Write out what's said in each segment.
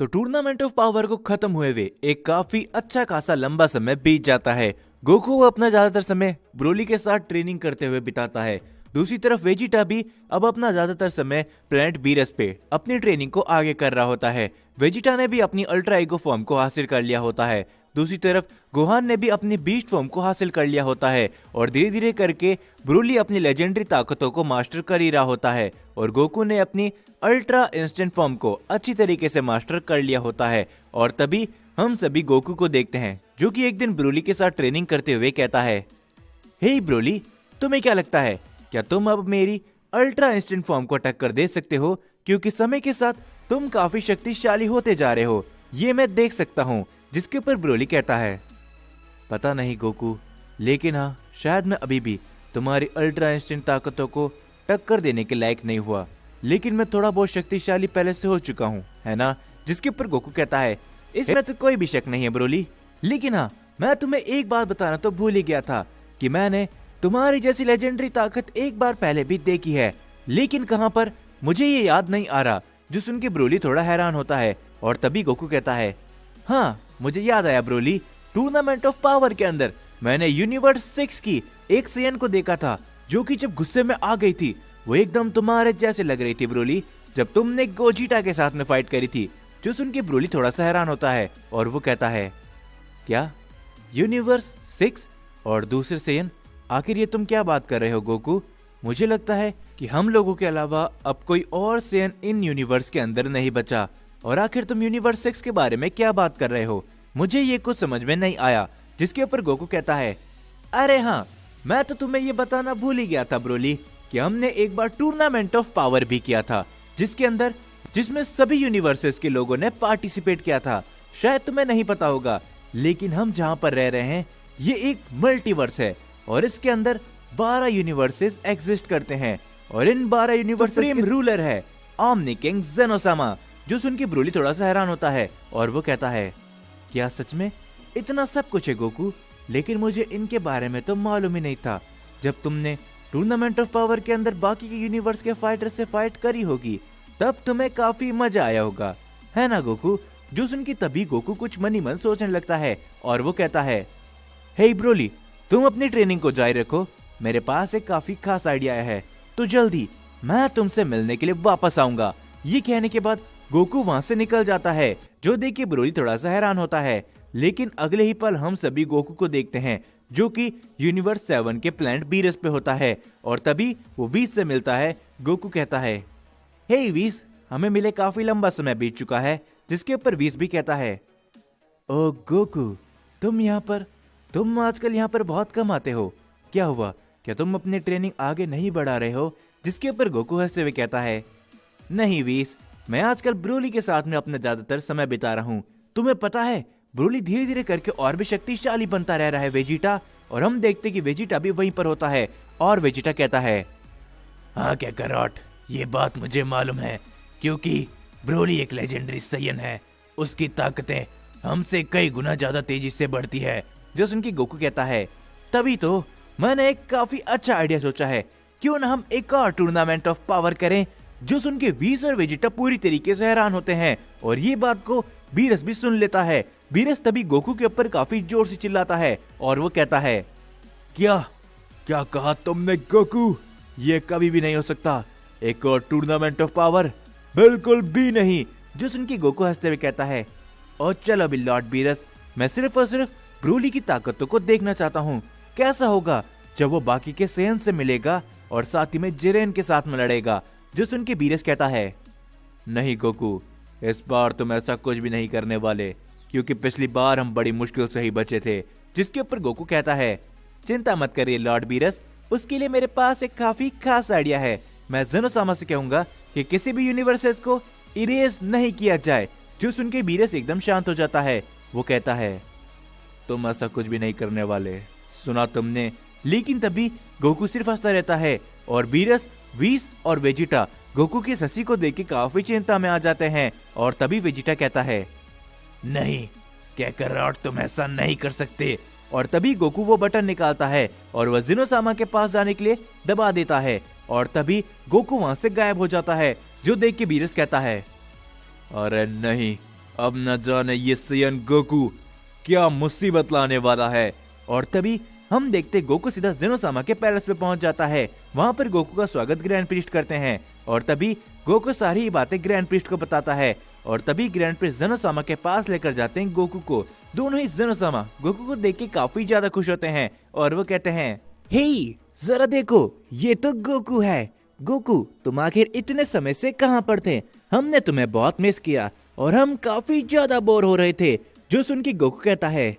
तो tournament of power को खत्म हुए हुए एक काफी अच्छा खासा लंबा समय बीत जाता है। गोकू अपना ज्यादातर समय ब्रोली के साथ ट्रेनिंग करते हुए बिताता है। दूसरी तरफ वेजिटा भी अब अपना ज्यादातर समय प्लैनेट बीरस पे अपनी ट्रेनिंग को आगे कर रहा होता है। वेजिटा ने भी अपनी अल्ट्रा ईगो फॉर्म को हासिल कर लिया होता है। दूसरी तरफ गोहान ने भी अपनी बीस्ट फॉर्म को हासिल कर लिया होता है और धीरे धीरे करके ब्रोली अपनी लेजेंडरी ताकतों को मास्टर कर ही रहा होता है और गोकू ने अपनी अल्ट्रा इंस्टेंट फॉर्म को अच्छी तरीके से मास्टर कर लिया होता है। और तभी हम सभी गोकू को देखते हैं जो कि एक दिन ब्रोली के साथ ट्रेनिंग करते हुए कहता है, हे ब्रोली, तुम्हें क्या लगता है, क्या तुम अब मेरी अल्ट्रा इंस्टेंट फॉर्म को टक्कर दे सकते हो? क्योंकि समय के साथ तुम काफी शक्तिशाली होते जा रहे हो, ये मैं देख सकता हूँ। जिसके ऊपर ब्रोली कहता है, पता नहीं गोकू, लेकिन हाँ, शायद मैं अभी भी तुम्हारी अल्ट्रा इंस्टेंट ताकतों को टक्कर देने के लायक नहीं हुआ, लेकिन मैं थोड़ा बहुत शक्तिशाली पहले से हो चुका हूँ, है ना? जिसके ऊपर गोकू कहता है, इसमें तो कोई भी शक नहीं है ब्रोली, लेकिन हाँ, मैं तुम्हें एक बात बताना तो भूल ही गया था कि मैंने तुम्हारी जैसी लेजेंडरी ताकत एक बार पहले भी देखी है, लेकिन कहाँ पर, मुझे ये याद नहीं आ रहा। जो सुन के ब्रोली थोड़ा हैरान होता है और तभी गोकू कहता है, हाँ, मुझे याद आया ब्रोली, टूर्नामेंट ऑफ पावर के अंदर मैंने यूनिवर्स 6 की एक सेयन को देखा था जो कि जब गुस्से में आ गई थी वो एकदम तुम्हारे जैसे लग रही थी ब्रोली, जब तुमने गोजीटा के साथ में फाइट करी थी। जो सुन के ब्रोली थोड़ा सा हैरान होता है और वो कहता है, क्या यूनिवर्स 6 और दूसरे सेयन? आखिर ये तुम क्या बात कर रहे हो गोकू? मुझे लगता है कि हम लोगों के अलावा अब कोई और सेयन इन यूनिवर्स के अंदर नहीं बचा। और आखिर तुम यूनिवर्स 6 के बारे में क्या बात कर रहे हो? मुझे ये कुछ समझ में नहीं आया। जिसके ऊपर गोकू कहता है, अरे हाँ, मैं तो तुम्हें ये बताना भूल ही गया था ब्रोली कि हमने एक बार टूर्नामेंट ऑफ पावर भी किया था जिसमें सभी यूनिवर्सेस के लोगों ने पार्टिसिपेट किया था। शायद तुम्हें नहीं पता होगा, लेकिन हम जहाँ पर रह रहे हैं ये एक मल्टीवर्स है और इसके अंदर 12 यूनिवर्सेस एग्जिस्ट करते हैं और इन 12 यूनिवर्सेस के रूलर है ओमनी किंग जेनोसामा। जो सुन के ब्रोली थोड़ा सा हैरान होता है और वो कहता है, क्या सच में इतना सब कुछ है गोकू? लेकिन मुझे इनके बारे में तो मालूम ही नहीं था। जब तुमने टूर्नामेंट ऑफ पावर के अंदर बाकी के यूनिवर्स के फाइटर से फाइट करी होगी तब तुम्हें काफी मजा आया होगा, है ना गोकू? जो सुन के तभी गोकू कुछ मन ही मन सोचने लगता है और वो कहता है, हे ब्रोली, तुम अपनी ट्रेनिंग को जारी रखो, मेरे पास एक काफी खास आइडिया है, तो जल्दी मैं तुमसे मिलने के लिए वापस आऊंगा। ये कहने के बाद गोकू वहां से निकल जाता है। जो देख के ब्रोली थोड़ा सा हैरान होता है, लेकिन अगले ही पल हम सभी गोकू को देखते हैं जो कि यूनिवर्स 7 के प्लैनेट बीरस पे होता है और तभी वो वीस से मिलता है। गोकू कहता है, हे वीस, हमें मिले काफी लंबा समय बीत चुका है। जिसके ऊपर वीस भी कहता है, ओ गोकू, तुम आजकल यहाँ पर बहुत कम आते हो, क्या हुआ? क्या तुम अपनी ट्रेनिंग आगे नहीं बढ़ा रहे हो? जिसके ऊपर गोकू हंसते हुए कहता है, नहीं वीस, मैं आजकल ब्रोली के साथ में अपना ज्यादातर समय बिता रहा हूँ। तुम्हें पता है, ब्रोली धीरे धीरे करके और भी शक्तिशाली बनता रह रहा है वेजिटा, और हम देखते कि वेजिटा भी वहीं पर होता है। और वेजिटा कहता है, हाँ क्या करॉट, ये बात मुझे मालूम है, क्योंकि ब्रोली एक लेजेंडरी सैयन है, उसकी ताकतें हमसे कई गुना ज्यादा तेजी से बढ़ती है। जो सुन के गोकू कहता है, तभी तो मैंने एक काफी अच्छा आइडिया सोचा है, क्यों ना हम एक और टूर्नामेंट ऑफ पावर करें। जो सुन के वीस और वेजिटा पूरी तरीके से हैरान होते हैं और ये बात को बीरस भी सुन लेता है। बीरस तभी गोकू के ऊपर काफी जोर से चिल्लाता है और वो कहता है, क्या कहा तुमने गोकू? ये कभी भी नहीं हो सकता, एक और टूर्नामेंट ऑफ पावर, बिल्कुल भी नहीं। जो सुन के गोकू हंसते हुए कहता है, और चलो अभी लॉर्ड बीरस, मैं सिर्फ और सिर्फ ब्रोली की ताकतों को देखना चाहता हूँ। कैसा होगा जब वो बाकी के सेयन से मिलेगा और साथ ही में जिरेन के साथ में लड़ेगा। जो सुन के बीरस कहता है, नहीं गोकू, इस बार तुम ऐसा कुछ भी नहीं करने वाले, क्योंकि पिछली बार हम बड़ी मुश्किल से ही बचे थे। जिसके ऊपर गोकू कहता है, चिंता मत करिए लॉर्ड बीरस, उसके लिए मेरे पास एक काफी खास आइडिया है। मैं जेनोसामा से कहूंगा कि किसी भी यूनिवर्सेस को इरेज नहीं किया जाए। जो सुन के बीरस एकदम शांत हो जाता है। वो कहता है, तुम ऐसा कुछ भी नहीं करने वाले, सुना तुमने? लेकिन तभी गोकू सिर्फ हंसता रहता है और बीरस, वीस और वेजिटा गोकू की हंसी को देख के काफी चिंता में आ जाते हैं। और तभी वेजिटा कहता है, नहीं कैकरॉट, तुम ऐसा नहीं कर सकते। और तभी गोकू वो बटन निकालता है और वह जेनोसामा के पास जाने के लिए दबा देता है और तभी गोकू वहां से गायब हो जाता है। जो देख के बीरस कहता है, अरे नहीं, अब न जाने ये सैयन गोकू क्या मुसीबत लाने वाला है। और तभी हम देखते गोकू सीधा जेनोसामा के पैलेस पे पहुंच जाता है। वहां पर गोकू का स्वागत ग्रैंड प्रीस्ट करते हैं और तभी गोकू सारी बातें ग्रैंड प्रीस्ट को बताता है और तभी ग्रैंड प्रीस्ट जेनोसामा के पास लेकर जाते हैं गोकू को। दोनों ही जेनोसामा गोकू को देख के काफी ज्यादा खुश होते हैं और वो कहते हैं, हे जरा देखो, ये तो गोकू है। गोकू, तुम आखिर इतने समय से कहाँ पर थे? हमने तुम्हें बहुत मिस किया और हम काफी ज्यादा बोर हो रहे थे। जो सुन के गोकू कहता है,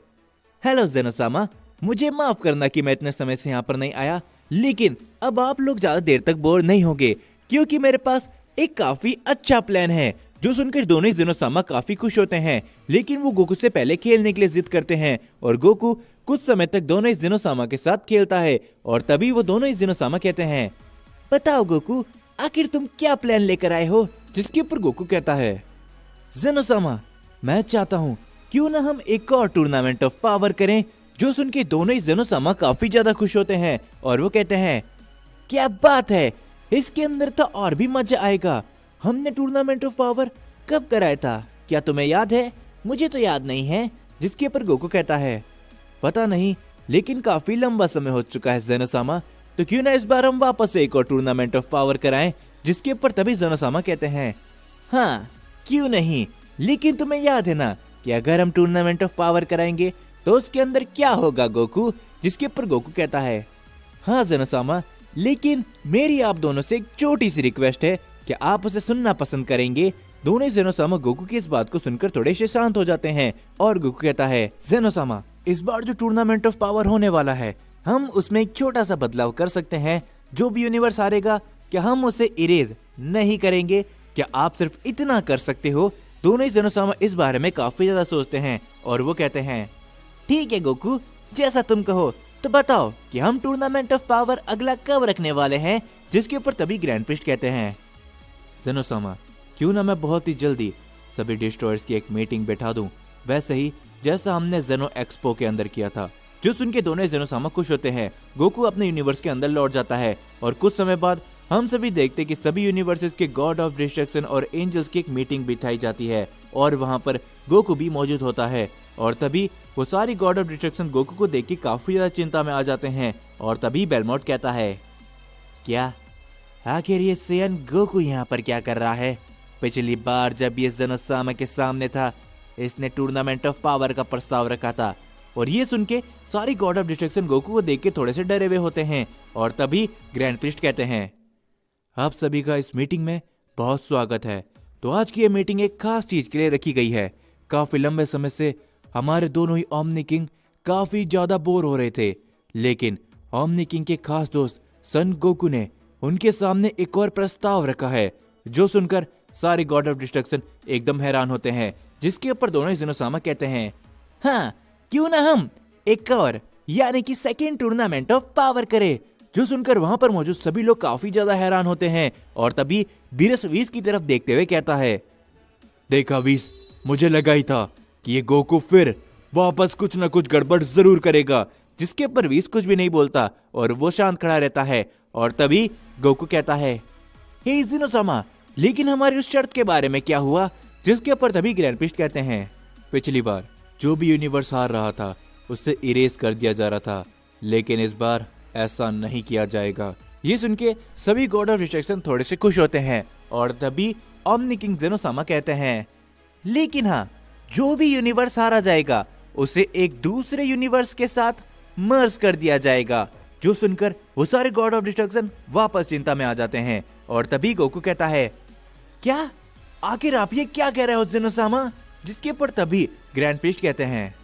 हेलो जेनोसामा, मुझे माफ करना कि मैं इतने समय से यहाँ पर नहीं आया, लेकिन अब आप लोग ज्यादा देर तक बोर नहीं होंगे क्योंकि मेरे पास एक काफी अच्छा प्लान है। जो सुनकर दोनों ही जेनोसामा काफी खुश होते हैं, लेकिन वो गोकू से पहले खेलने के लिए जिद करते हैं और गोकू कुछ समय तक दोनों ही जेनोसामा के साथ खेलता है और तभी वो दोनों ही जेनोसामा कहते हैं, बताओ गोकू, आखिर तुम क्या प्लान लेकर आए हो? जिसके ऊपर गोकू कहता है, जेनोसामा, मैं चाहता हूँ क्यों ना हम एक और टूर्नामेंट ऑफ पावर करें। जो सुन के दोनों ही जेनोसामा काफी ज्यादा खुश होते हैं और वो कहते हैं, क्या बात है, इसके अंदर तो और भी मजा आएगा। हमने टूर्नामेंट ऑफ पावर कब कराया था, क्या तुम्हें याद है? मुझे तो याद नहीं है। जिसके ऊपर गोकू कहता है, पता नहीं, लेकिन काफी लंबा समय हो चुका है जेनोसामा, तो क्यों ना इस बार हम वापस से एक और टूर्नामेंट ऑफ पावर कराएं। जिसके ऊपर तभी जेनोसामा कहते हैं, हाँ क्यों नहीं, लेकिन तुम्हें याद है ना कि अगर हम टूर्नामेंट ऑफ पावर कराएंगे तो उसके अंदर क्या होगा गोकू? जिसके ऊपर गोकू कहता है, हाँ जेनोसामा, लेकिन मेरी आप दोनों से एक छोटी सी रिक्वेस्ट है, क्या आप उसे सुनना पसंद करेंगे? दोनों जेनोसामा गोकू की इस बात को सुनकर थोड़े से शांत हो जाते हैं और गोकू कहता है, जेनोसामा, इस बार जो टूर्नामेंट ऑफ पावर होने वाला है, हम उसमें एक छोटा सा बदलाव कर सकते हैं। जो भी यूनिवर्स हारेगा, क्या हम उसे इरेज नहीं करेंगे? क्या आप सिर्फ इतना कर सकते हो? दोनों ही जेनोसामा इस बारे में काफी ज्यादा सोचते हैं और वो कहते हैं, ठीक है गोकू, जैसा तुम कहो, तो बताओ कि हम टूर्नामेंट ऑफ पावर अगला कब रखने वाले हैं? जिसके ऊपर तभी ग्रैंड प्रीस्ट कहते हैं, जेनोसामा, क्यों ना मैं बहुत ही जल्दी सभी डिस्ट्रॉयर्स की एक मीटिंग बैठा दूं, वैसे ही जैसा हमने जेनो एक्सपो के अंदर किया था। जो सुन के दोनों जेनोसामा खुश होते हैं। गोकू अपने यूनिवर्स के अंदर लौट जाता है और कुछ समय बाद हम सभी देखते कि सभी यूनिवर्सेस के गॉड ऑफ डिस्ट्रक्शन और एंजल्स की एक मीटिंग बिठाई जाती है और वहां पर गोकू भी मौजूद होता है और तभी वो सारी गॉड ऑफ डिस्ट्रक्शन गोकू को देख के काफी ज्यादा चिंता में आ जाते हैं और तभी बेलमोट कहता है, क्या आखिर ये सैयन गोकू यहाँ पर क्या कर रहा है? पिछली बार जब ये जेनोसामा के सामने था, इसने टूर्नामेंट ऑफ पावर का प्रस्ताव रखा था। और ये सुन के सारी गॉड ऑफ डिस्ट्रक्शन गोकू को देख के थोड़े से डरे हुए होते हैं और तभी ग्रैंड प्रीस्ट कहते हैं, आप सभी का इस मीटिंग में बहुत स्वागत है। तो आज की ये मीटिंग एक खास चीज के लिए रखी गई है। काफी लंबे समय से हमारे दोनों ही ओमनी किंग काफी ज्यादा बोर हो रहे थे, लेकिन ओमनी किंग के खास दोस्त सन गोकू ने उनके सामने एक और प्रस्ताव रखा है। जो सुनकर सारे गॉड ऑफ डिस्ट्रक्शन एकदम हैरान होते हैं। जिसके ऊपर दोनों ही जेनोसामा कहते हैं, हाँ क्यों ना हम एक और यानी कि सेकेंड टूर्नामेंट ऑफ पावर करें। जो सुनकर वहां पर मौजूद सभी लोग काफी ज्यादा हैरान होते हैं और तभी बीरस वीस की तरफ देखते हुए कहता है, देखा वीस, मुझे लगा ही था कि ये गोकू फिर वापस कुछ न कुछ गड़बड़ जरूर करेगा। जिसके ऊपर वीस कुछ भी नहीं बोलता और वो शांत खड़ा रहता है और तभी गोकू कहता है, हे जेनोसामा, लेकिन हमारी उस शर्त के बारे में क्या हुआ? जिसके ऊपर तभी ग्रैंड प्रीस्ट कहते हैं, पिछली बार जो भी यूनिवर्स हार रहा था उससे इरेज कर दिया जा रहा था, लेकिन इस बार ऐसा नहीं किया जाएगा। ये सुन के सभी गॉड ऑफ डिस्ट्रक्शन थोड़े से खुश होते हैं और तभी ओमनी किंग जेनोसामा कहते हैं, लेकिन हाँ, जो भी यूनिवर्स हारा जाएगा उसे एक दूसरे यूनिवर्स के साथ मर्ज कर दिया जाएगा। जो सुनकर वो सारे गॉड ऑफ डिस्ट्रक्शन वापस चिंता में आ जाते हैं और तभी गोकू कहता है, क्या आखिर आप ये क्या कह रहे हो जेनोसामा? जिसके ऊपर तभी ग्रैंड प्रीस्ट कहते हैं,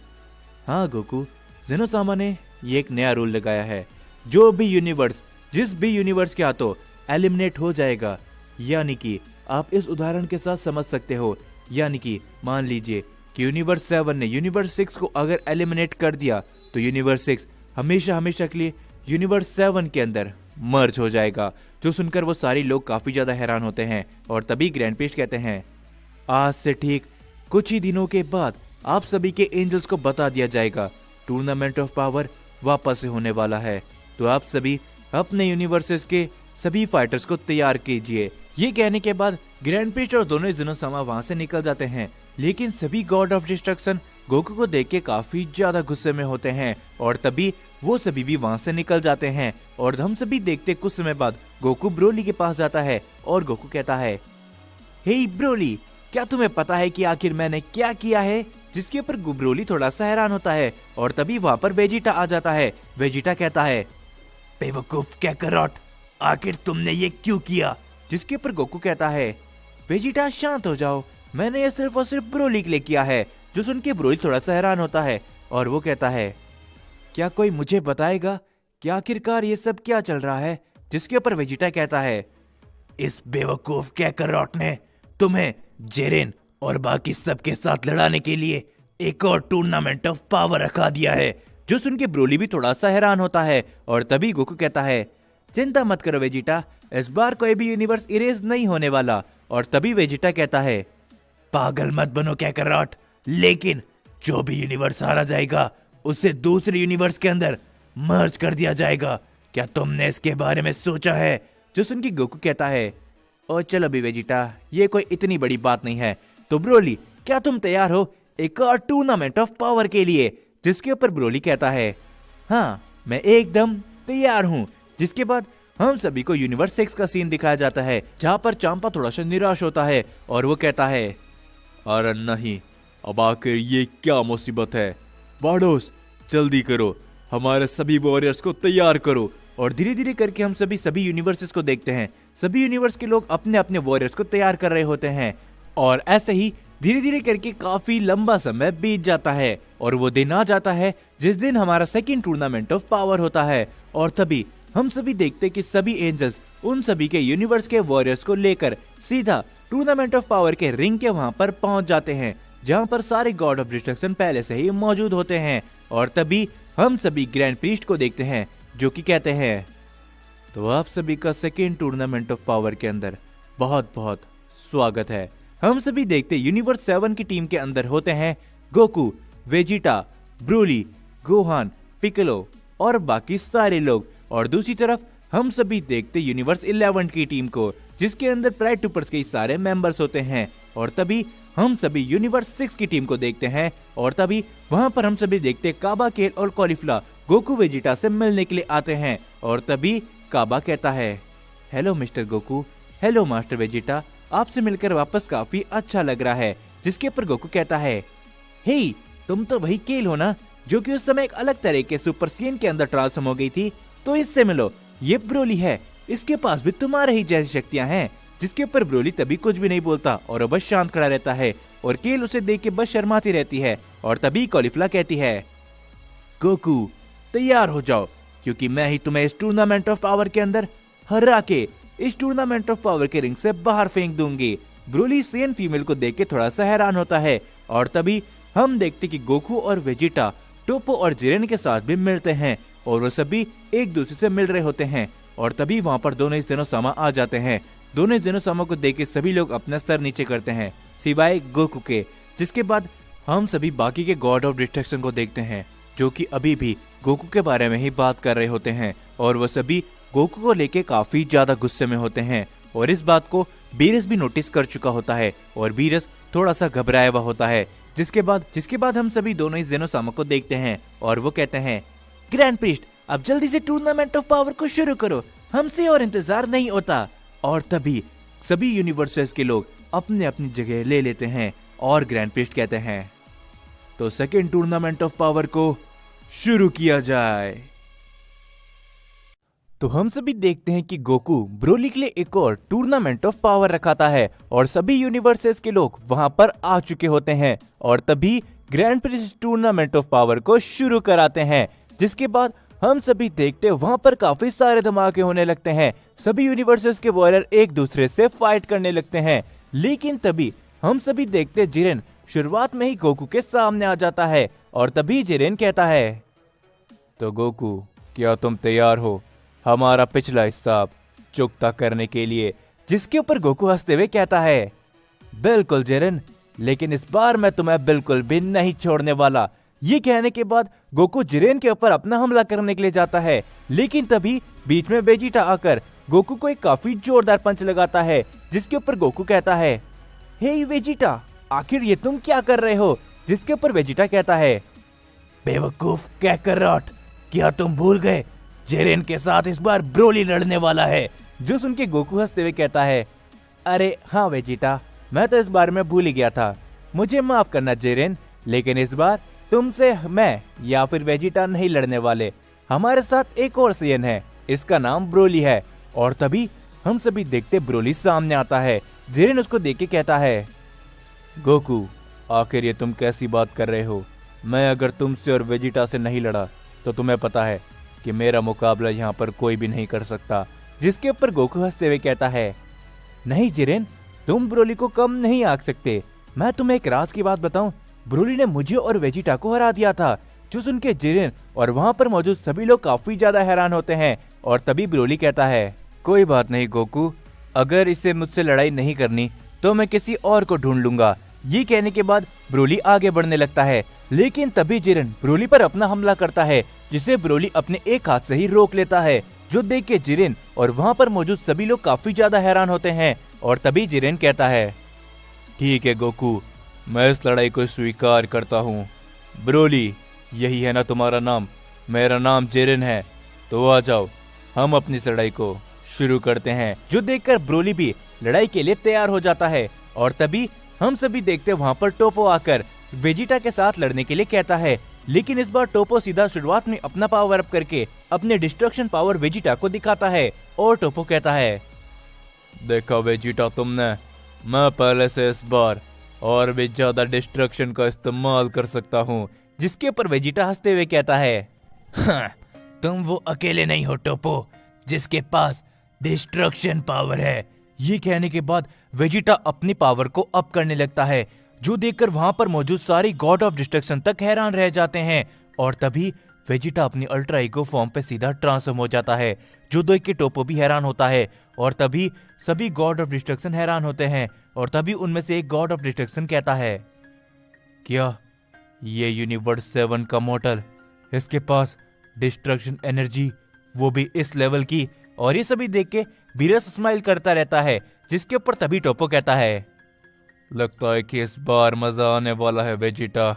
हाँ गोकू, जेनोसामा ने ये एक नया रूल लगाया है, जो भी यूनिवर्स जिस भी यूनिवर्स के हाथों एलिमिनेट हो जाएगा, यानी कि आप इस उदाहरण के साथ समझ सकते हो, यानी कि मान लीजिए कि यूनिवर्स 7 ने यूनिवर्स 6 को अगर एलिमिनेट कर दिया तो यूनिवर्स 6 हमेशा हमेशा के लिए यूनिवर्स 7 के अंदर मर्ज हो जाएगा। जो सुनकर वो सारे लोग काफी ज्यादा हैरान होते हैं और तभी ग्रैंड प्रीस्ट कहते हैं, आज से ठीक कुछ ही दिनों के बाद आप सभी के एंजल्स को बता दिया जाएगा टूर्नामेंट ऑफ पावर वापस से होने वाला है, तो आप सभी अपने यूनिवर्सेस के सभी फाइटर्स को तैयार कीजिए। ये कहने के बाद ग्रैंड प्रीस्ट और दोनों जेनोसामा वहां से निकल जाते हैं लेकिन सभी गॉड ऑफ डिस्ट्रक्शन गोकू को देख के काफी ज्यादा गुस्से में होते हैं और तभी वो सभी भी वहाँ से निकल जाते हैं। और हम सभी देखते कुछ समय बाद गोकू ब्रोली के पास जाता है और गोकू कहता है, हे ब्रोली, क्या तुम्हें पता है कि आखिर मैंने क्या किया है? जिसके ऊपर ब्रोली थोड़ा सा हैरान होता है और तभी वहाँ पर वेजिटा आ जाता है। वेजिटा कहता है, बेवकूफ कैकरॉट, आखिर तुमने ये क्यों किया? जिसके ऊपर गोकू कहता है, वेजिटा शांत हो जाओ, मैंने ये सिर्फ और सिर्फ ब्रोली के लिए किया है। जो सुन के ब्रोली थोड़ा सा हैरान होता है और वो कहता है, क्या कोई मुझे बताएगा कि आखिरकार ये सब क्या चल रहा है? जिसके ऊपर वेजिटा कहता है, इस बेवकूफ कैकरॉट ने तुम्हें जेरेन और बाकी सबके साथ लड़ाने के लिए एक और टूर्नामेंट ऑफ पावर रखा दिया है। जो सुन के ब्रोली भी थोड़ा सा हैरान होता है और तभी गोकू कहता है, चिंता मत करो वेजिटा, इस बार कोई भी यूनिवर्स इरेज नहीं होने वाला। और तभी वेजिटा कहता है, पागल मत बनो कैकरॉट, लेकिन जो भी यूनिवर्स हारा जाएगा उसे दूसरे यूनिवर्स के अंदर मर्ज कर दिया जाएगा। क्या तुमने इसके बारे में सोचा है? जो सुन के गोकू कहता है, ओ चलो भी वेजिटा, ये कोई इतनी बड़ी बात नहीं है। तो ब्रोली, क्या तुम तैयार हो एक और टूर्नामेंट ऑफ पावर के लिए? जिसके ऊपर ब्रोली कहता है, हाँ मैं एकदम तैयार हूँ। जिसके बाद हम सभी को यूनिवर्स 6 का सीन दिखाया जाता है जहाँ पर चांपा थोड़ा सा निराश होता है और वो कहता है, अरे नहीं, अब आखिर ये क्या मुसीबत है? वाडोस जल्दी करो, हमारे सभी वॉरियर्स को तैयार करो। और धीरे धीरे करके हम सभी यूनिवर्सेस को देखते हैं। सभी यूनिवर्स के लोग अपने अपने वॉरियर्स को तैयार कर रहे होते हैं और ऐसे ही धीरे धीरे करके काफी लंबा समय बीत जाता है और वो दिन आ जाता है जिस दिन हमारा सेकंड टूर्नामेंट ऑफ पावर होता है। और तभी हम सभी देखते कि सभी एंजल्स उन सभी के यूनिवर्स के वॉरियर्स को लेकर सीधा टूर्नामेंट ऑफ पावर के रिंग के वहां पर पहुंच जाते हैं जहां पर सारे गॉड ऑफ डिस्ट्रक्शन पहले से ही मौजूद होते हैं। और तभी हम सभी ग्रैंड प्रीस्ट को देखते हैं जो कि कहते हैं, तो आप सभी का सेकेंड टूर्नामेंट ऑफ पावर के अंदर बहुत बहुत स्वागत है। हम सभी देखते यूनिवर्स 7 की टीम के अंदर होते हैं Goku, Vegeta, Broly, Gohan, Piccolo और बाकी सारे लोग। और दूसरी तरफ हम सभी देखते यूनिवर्स 11 की टीम को जिसके अंदर प्राइड टूपर्स के सारे मेंबर्स होते हैं। और तभी हम सभी यूनिवर्स 6 की टीम को देखते हैं और तभी वहां पर हम सभी देखते काबा, केल और कॉलीफ्ला गोकू वेजिटा से मिलने के लिए आते हैं। और तभी काबा कहता है, hello mister Goku, hello master Vegeta, आपसे मिलकर वापस काफी अच्छा लग रहा है। जिसके ऊपर गोकू कहता है, हे तुम तो वही केल हो ना जो कि उस समय एक अलग तरह के सुपर सीन के अंदर ट्रांसफॉर्म हो गई थी? तो इससे मिलो, ये ब्रोली है, इसके पास भी तुम्हारे ही जैसी शक्तियां हैं। जिसके ऊपर ब्रोली तभी कुछ भी नहीं बोलता और बस शांत खड़ा रहता है और केल उसे देख के बस शर्माती रहती है। और तभी कॉलीफ्ला कहती है, गोकू तैयार हो जाओ क्योंकि मैं ही तुम्हें इस टूर्नामेंट ऑफ पावर के अंदर हरा के इस टूर्नामेंट ऑफ पावर के रिंग से बाहर फेंक दूंगी। ब्रोली सेन फीमेल को देख के थोड़ा सा हैरान होता है और तभी हम देखते कि गोकू और वेजिटा टोपो और जिरेन के साथ भी मिलते हैं और वो सभी एक दूसरे से मिल रहे होते हैं। और तभी वहाँ पर दोनों जेनोसामा आ जाते हैं। दोनों जेनोसामा को देख के सभी लोग अपना सर नीचे करते हैं सिवाय गोकू के। जिसके बाद हम सभी बाकी के गॉड ऑफ डिस्ट्रक्शन को देखते हैं जो कि अभी भी गोकू के बारे में ही बात कर रहे होते हैं और वो सभी गोकू को लेके काफी ज्यादा गुस्से में होते हैं। और इस बात को बीरस भी नोटिस कर चुका होता है और बीरस थोड़ा सा घबराया हुआ होता है। जिसके बाद हम सभी दोनों ही जेनोसामा को देखते हैं और वो कहते हैं, ग्रैंड प्रीस्ट अब जल्दी से टूर्नामेंट ऑफ पावर को शुरू करो, हमसे और इंतजार नहीं होता। और तभी सभी यूनिवर्सेस के लोग अपने अपनी जगह ले लेते हैं और ग्रैंड प्रीस्ट कहते हैं, तो सेकेंड टूर्नामेंट ऑफ पावर को शुरू किया जाए। तो हम सभी देखते हैं कि गोकू ब्रोली के लिए एक और टूर्नामेंट ऑफ पावर रखाता है और सभी यूनिवर्सेस के लोग वहां पर आ चुके होते हैं। और तभी grand Prince tournament of power को शुरू कराते हैं। जिसके बाद हम सभी देखते वहां पर काफी सारे धमाके होने लगते हैं। सभी यूनिवर्सेस के वॉरियर एक दूसरे से फाइट करने लगते हैं। लेकिन तभी हम सभी देखते जिरेन शुरुआत में ही गोकू के सामने आ जाता है और तभी जिरेन कहता है, तो गोकू क्या तुम तैयार हो हमारा पिछला हिसाब चुकता करने के लिए? जिसके ऊपर गोकू हंसते हुए कहता है, बिल्कुल जिरेन, लेकिन इस बार मैं तुम्हें बिल्कुल भी नहीं छोड़ने वाला। ये कहने के बाद गोकू जिरेन के ऊपर अपना हमला करने के लिए जाता है। लेकिन तभी बीच में वेजिटा आकर गोकू को एक काफी जोरदार पंच लगाता है। जिसके ऊपर गोकू कहता है, हे वेजिटा, आखिर ये तुम क्या कर रहे हो? जिसके ऊपर वेजिटा कहता है, बेवकूफ कैकरॉट, क्या तुम भूल गए जेरेन के साथ इस बार ब्रोली लड़ने वाला है? जो सुन के गोकू हंसते हुए कहता है, अरे हाँ वेजिटा, मैं तो इस बारे में भूल ही गया था, मुझे माफ करना जेरेन, लेकिन इस बार तुमसे मैं या फिर वेजिटा नहीं लड़ने वाले। हमारे साथ एक और सेयन है, इसका नाम ब्रोली है। और तभी हम सभी देखते ब्रोली सामने आता है। जेरेन उसको देख के कहता है, गोकू आखिर ये तुम कैसी बात कर रहे हो? मैं अगर तुमसे और वेजिटा से नहीं लड़ा तो तुम्हें पता है कि मेरा मुकाबला यहाँ पर कोई भी नहीं कर सकता। जिसके ऊपर गोकू हंसते हुए कहता है, नहीं जेरेन, तुम ब्रोली को कम नहीं आंक सकते। मैं तुम्हें एक राज की बात बताऊं, ब्रोली ने मुझे और वेजिटा को हरा दिया था। जो सुन के जेरेन और वहां पर मौजूद सभी लोग काफी ज्यादा हैरान होते हैं। और तभी ब्रोली कहता है, कोई बात नहीं गोकू, अगर इसे मुझसे लड़ाई नहीं करनी तो मैं किसी और को ढूंढ लूंगा। ये कहने के बाद ब्रोली आगे बढ़ने लगता है, लेकिन तभी जिरेन ब्रोली पर अपना हमला करता है, जिसे ब्रोली अपने एक हाथ से ही रोक लेता है। जो देख के जिरेन और वहां पर मौजूद सभी लोग काफी ज्यादा हैरान होते हैं। और तभी जिरेन कहता है, ठीक है गोकू, मैं इस लड़ाई को स्वीकार करता हूँ। ब्रोली, यही है ना तुम्हारा नाम? मेरा नाम जिरेन है, तो आ जाओ हम अपनी लड़ाई को शुरू करते हैं। जो देखकर ब्रोली भी लड़ाई के लिए तैयार हो जाता है। और तभी हम सभी देखते वहां पर टोपो आकर वेजिटा के साथ लड़ने के लिए कहता है, लेकिन इस बार टोपो सीधा शुरुआत में अपना पावर अप करके अपने डिस्ट्रक्शन पावर वेजिटा को दिखाता है। और टोपो कहता है, देखा वेजिटा तुमने, मैं पहले से इस बार और भी ज्यादा डिस्ट्रक्शन का इस्तेमाल कर सकता हूँ। जिसके ऊपर वेजिटा हंसते हुए कहता है, हाँ, तुम वो अकेले नहीं हो टोपो जिसके पास डिस्ट्रक्शन पावर है। ये कहने के बाद वेजिटा अपनी पावर को अप करने लगता है। जो देखकर वहां पर मौजूद सारी गॉड ऑफ डिस्ट्रक्शन तक हैरान रह जाते हैं। और तभी वेजिटा अपनी अल्ट्रा ईगो फॉर्म पे सीधा ट्रांसफॉर्म हो जाता है। जो देख के टोपो भी हैरान होता है। और तभी सभी गॉड ऑफ डिस्ट्रक्शन हैरान होते हैं। और तभी उनमें से एक गॉड ऑफ डिस्ट्रक्शन कहता है, क्या ये यूनिवर्स 7 का मॉडल, इसके पास डिस्ट्रक्शन एनर्जी, वो भी इस लेवल की? और ये सभी देख के बीरस स्माइल करता रहता है। जिसके ऊपर तभी टोपो कहता है, लगता है कि इस बार मजा आने वाला है वेजिटा,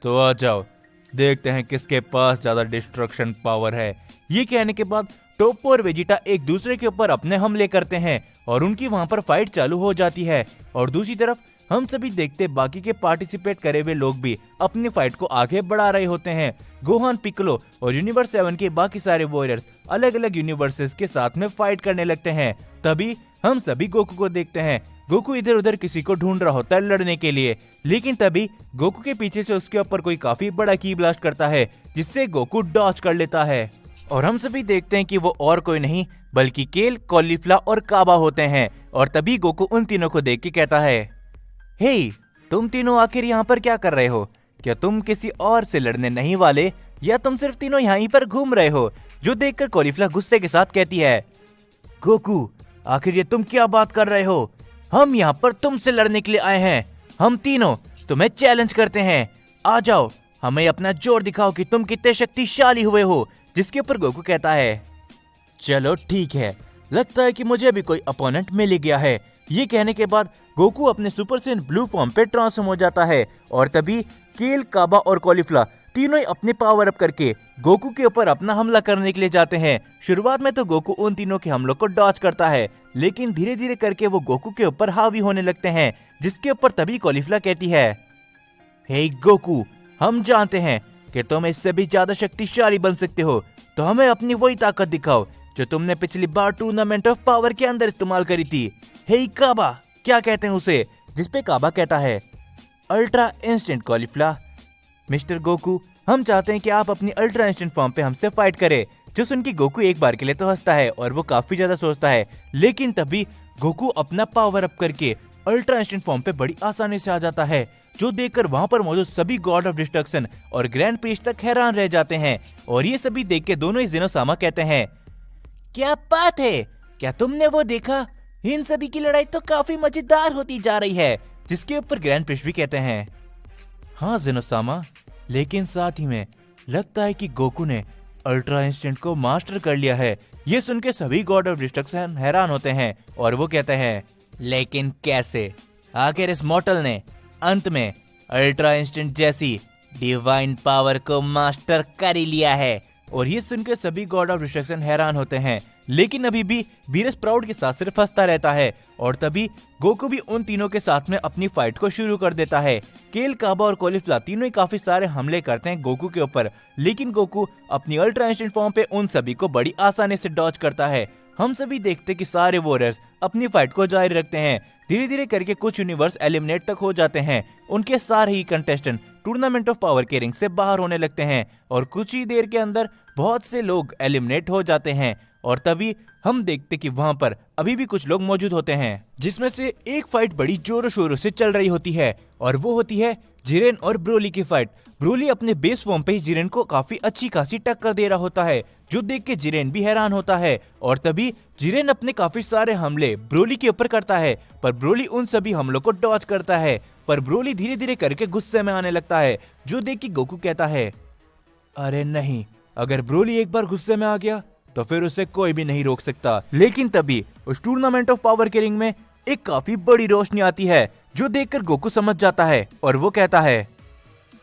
तो आ जाओ देखते हैं किसके पास ज्यादा डिस्ट्रक्शन पावर है। ये कहने के बाद टोपो और वेजिटा एक दूसरे के ऊपर अपने हमले करते हैं और उनकी वहां पर फाइट चालू हो जाती है। और दूसरी तरफ हम सभी देखते बाकी के पार्टिसिपेट करे हुए लोग भी अपनी फाइट को आगे बढ़ा रहे होते हैं। गोहान, पिक्कोलो और यूनिवर्स 7 के बाकी सारे वॉरियर्स अलग अलग यूनिवर्सेस के साथ में फाइट करने लगते हैं। तभी हम सभी गोकू को देखते हैं। गोकू इधर उधर किसी को ढूंढ रहा होता है लड़ने के लिए, लेकिन तभी गोकू के पीछे से उसके ऊपर कोई काफी बड़ा की ब्लास्ट करता है, जिससे गोकू डॉज कर लेता है। और हम सभी देखते हैं कि वो और कोई नहीं बल्कि केल, कॉलीफ्ला और काबा होते हैं। और तभी गोकू उन तीनों को देख के कहता है, हे, तुम तीनों आखिर यहाँ पर क्या कर रहे हो? क्या तुम किसी और से लड़ने नहीं वाले, या तुम सिर्फ तीनों यहीं पर घूम रहे हो? जो देखकर कॉलीफ्ला गुस्से के साथ कहती है, गोकू आखिर ये तुम क्या बात कर रहे हो? हम यहाँ पर तुमसे लड़ने के लिए आए हैं। हम तीनों तुम्हें चैलेंज करते हैं, आ जाओ हमें अपना जोर दिखाओ कि तुम कितने शक्तिशाली हुए हो। जिसके ऊपर गोकू कहता है, चलो ठीक है, लगता है कि मुझे भी कोई अपोनेंट मिल गया है। ये कहने के बाद गोकू अपने सुपर सेन ब्लू फॉर्म पे ट्रांसफॉर्म हो जाता है। और तभी केल, काबा और कॉलीफ्ला तीनों ही अपने पावर अप करके गोकू के ऊपर अपना हमला करने के लिए जाते हैं। शुरुआत में तो गोकू उन तीनों के हमलों को डॉज करता है, लेकिन धीरे धीरे करके वो गोकू के ऊपर हावी होने लगते हैं। जिसके ऊपर तभी कॉलीफ्ला कहती है, हे गोकू, हम जानते हैं कि तुम इससे भी ज्यादा शक्तिशाली बन सकते हो, तो हमें अपनी वही ताकत दिखाओ जो तुमने पिछली बार टूर्नामेंट ऑफ पावर के अंदर इस्तेमाल करी थी। हे काबा, क्या कहते हैं उसे? जिसपे काबा कहता है, अल्ट्रा इंस्टेंट कॉलीफ्ला। मिस्टर गोकू, हम चाहते हैं कि आप अपनी अल्ट्रा इंस्टेंट फॉर्म पे हमसे फाइट करें। जो सुन के गोकू एक बार के लिए तो हंसता है और वो काफी ज्यादा सोचता है, लेकिन तभी गोकू अपना पावर अप करके अल्ट्रा इंस्टेंट फॉर्म पे बड़ी आसानी से आ जाता है। जो देखकर वहां पर मौजूद सभी गॉड ऑफ डिस्ट्रक्शन और ग्रैंड प्रीस्ट तक हैरान रह जाते हैं। और ये सभी देख के दोनों ही ज़ेनोसामा कहते हैं, क्या बात है, क्या तुमने वो देखा? इन सभी की लड़ाई तो काफी मजेदार होती जा रही है। जिसके ऊपर ग्रैंड प्रीस्ट भी कहते हैं, हाँ ज़ेनोसामा, लेकिन साथ ही में लगता है कि गोकू ने अल्ट्रा इंस्टेंट को मास्टर कर लिया है। ये सुन के सभी गॉड ऑफ डिस्ट्रक्शन हैरान होते हैं और वो कहते हैं, लेकिन कैसे? आखिर इस मॉर्टल ने अंत में अल्ट्रा इंस्टेंट जैसी डिवाइन पावर को मास्टर कर ही लिया है। और ये सुनकर सभी गॉड ऑफ डिस्ट्रक्शन हैरान होते हैं, लेकिन अभी भी वीरस प्राउड के साथ सिर्फ हंसता रहता है। और तभी गोकू भी उन तीनों के साथ में अपनी फाइट को शुरू कर देता है। केल, काबा और कॉलीफ्ला तीनों ही काफी सारे हमले करते हैं गोकू के ऊपर, लेकिन गोकू अपनी अल्ट्रा इंस्टेंट फॉर्म पे उन सभी को बड़ी आसानी से डॉज करता है। हम सभी देखते कि सारे वॉरियर्स अपनी फाइट को जारी रखते हैं। धीरे धीरे करके कुछ यूनिवर्स एलिमिनेट तक हो जाते हैं। उनके सारे ही कंटेस्टेंट टूर्नामेंट ऑफ पावर के रिंग से बाहर होने लगते हैं और कुछ ही देर के अंदर बहुत से लोग एलिमिनेट हो जाते हैं। और तभी हम देखते कि वहां पर अभी भी कुछ लोग मौजूद होते हैं, जिसमें से एक फाइट बड़ी जोरों शोरों से चल रही होती है और वो होती है जिरेन और ब्रोली की फाइट। ब्रोली अपने बेस फॉर्म पे ही जिरेन को काफी अच्छी खासी टक्कर दे रहा होता है, जो देख के जिरेन भी हैरान होता है। और तभी जिरेन अपने काफी सारे हमले ब्रोली के ऊपर करता है, पर ब्रोली उन सभी हमलों को डॉज करता है। पर ब्रोली धीरे धीरे करके गुस्से में आने लगता है, जो देख के गोकू कहता है, अरे नहीं, अगर ब्रोली एक बार गुस्से में आ गया तो फिर उसे कोई भी नहीं रोक सकता। लेकिन तभी उस टूर्नामेंट ऑफ पावर के रिंग में एक काफी बड़ी रोशनी आती है, जो देखकर गोकू समझ जाता है और वो कहता है,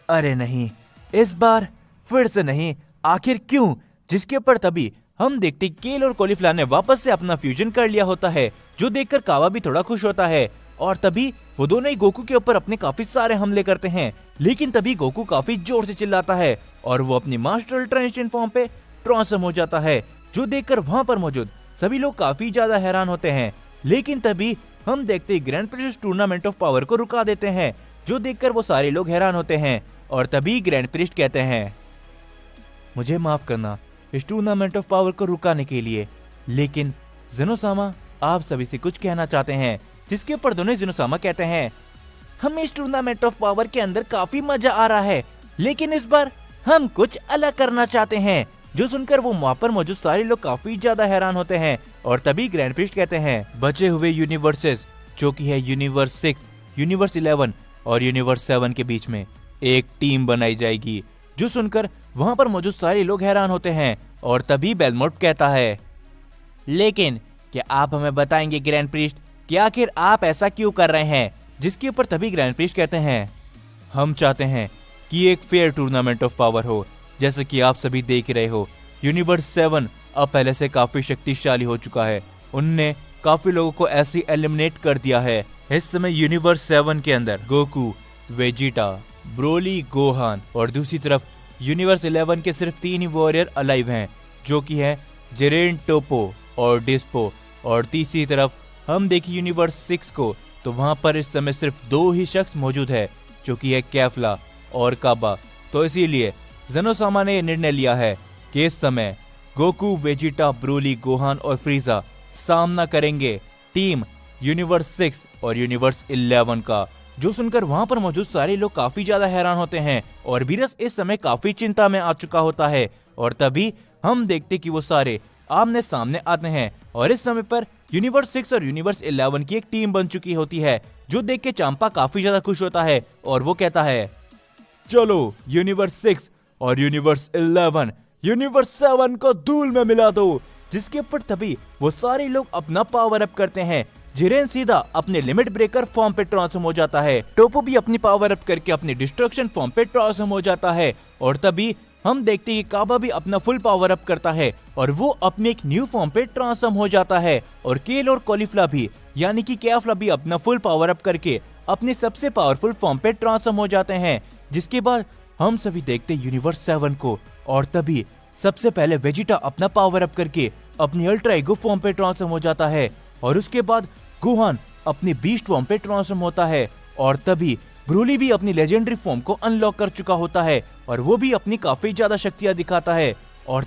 अरे नहीं, इस बार फिर से नहीं, आखिर क्यों? जिसके ऊपर तभी हम देखते केल और कॉलीफ्ला ने वापस से अपना फ्यूजन कर लिया होता है, जो देखकर कावा भी थोड़ा खुश होता है। और तभी वो दोनों ही गोकू के ऊपर अपने काफी सारे हमले करते हैं, लेकिन तभी गोकू काफी जोर से चिल्लाता है और वो अपनी मास्टर अल्ट्रा इंस्टेंट फॉर्म पे ट्रांसफॉर्म हो जाता है, जो देखकर वहां पर मौजूद सभी लोग काफी ज्यादा हैरान होते हैं। लेकिन तभी हम देखते grand priest tournament of power को रुका देते हैं, जो देखकर वो सारे लोग हैरान होते हैं। और तभी ग्रैंड प्रिस्ट कहते हैं, मुझे माफ करना इस टूर्नामेंट ऑफ पावर को रुकाने के लिए, लेकिन ज़ेनोसामा आप सभी से कुछ कहना चाहते हैं। जिसके ऊपर दोनों ज़ेनोसामा कहते हैं, हमें इस टूर्नामेंट ऑफ पावर के अंदर काफी मजा आ रहा है, लेकिन इस बार हम कुछ अलग करना चाहते हैं। जो सुनकर वो वहाँ पर मौजूद सारे लोग काफी ज्यादा हैरान होते हैं। और तभी ग्रैंड प्रिस्ट कहते हैं, बचे हुए यूनिवर्सेस जो कि है यूनिवर्स 6, यूनिवर्स 11 और यूनिवर्स 7 के बीच में एक टीम बनाई जाएगी। जो सुनकर वहां पर मौजूद सारे लोग हैरान होते हैं। और तभी बेलमोट कहता है, लेकिन क्या आप हमें बताएंगे ग्रैंड प्रिस्ट कि आखिर आप ऐसा क्यों कर रहे हैं? जिसके ऊपर तभी ग्रैंड प्रिस्ट कहते हैं, हम चाहते हैं कि एक फेयर टूर्नामेंट ऑफ पावर हो। जैसे कि आप सभी देख रहे हो, यूनिवर्स 7 अब पहले से काफी शक्तिशाली हो चुका है। उनने काफी लोगों को ऐसे एलिमिनेट कर दिया है। इस समय यूनिवर्स 7 के अंदर गोकू, वेजिटा, ब्रोली, गोहान और दूसरी तरफ यूनिवर्स 11 के सिर्फ 3 ही वॉरियर अलाइव हैं, जो कि हैं जिरेन, टोपो और डिस्पो। और तीसरी तरफ हम देखिए यूनिवर्स 6 को, तो वहां पर इस समय सिर्फ 2 ही शख्स मौजूद है, जो कि है कैफला और काबा। तो इसीलिए ज़ेनोसामा ने निर्णय लिया है कि इस समय गोकू, वेजिटा, ब्रोली, गोहान और फ्रीजा सामना करेंगे टीम यूनिवर्स 6 और यूनिवर्स 11 का। जो सुनकर वहां पर मौजूद सारे लोग काफी ज्यादा हैरान होते हैं और वीरस इस समय काफी चिंता में आ चुका होता है। और तभी हम देखते कि वो सारे आमने सामने आते हैं और इस समय पर यूनिवर्स 6 और यूनिवर्स 11 की एक टीम बन चुकी होती है, जो देख के चांपा काफी ज्यादा खुश होता है और वो कहता है, चलो यूनिवर्स 6 और यूनिवर्स 11 यूनिवर्स 7 को धूल में मिला दो। जिसके ऊपर तभी वो सारे लोग अपना पावर अप करते हैं। जिरेन सीधा अपने लिमिट ब्रेकर फॉर्म पे ट्रांसफॉर्म हो जाता है। टोपो भी अपनी पावर अप करके अपनी डिस्ट्रक्शन फॉर्म पे ट्रांसफॉर्म हो जाता है। और तभी हम देखते हैं कि काबा भी अपना फुल पावर अप करता है और वो अपने एक न्यू फॉर्म पे ट्रांसफॉर्म हो जाता है। और केल और कॉलीफ्ला भी, यानी कि कैफला भी अपना फुल पावर अप करके अपने सबसे पावरफुल फॉर्म पे ट्रांसफॉर्म हो जाते हैं। जिसके बाद हम सभी देखते हैं यूनिवर्स 7 को। और तभी सबसे पहले वेजिटा अपना पावर अप करके अपनी अल्ट्रा ईगो फॉर्म पे ट्रांसफॉर्म हो जाता है और उसके बाद गोहान अपनी बीस्ट फॉर्म पे ट्रांसफॉर्म होता है। और तभी ब्रोली भी अपनी लेजेंडरी फॉर्म को अनलॉक कर चुका होता है और वो भी अपनी काफी ज्यादा शक्तियां दिखाता है। और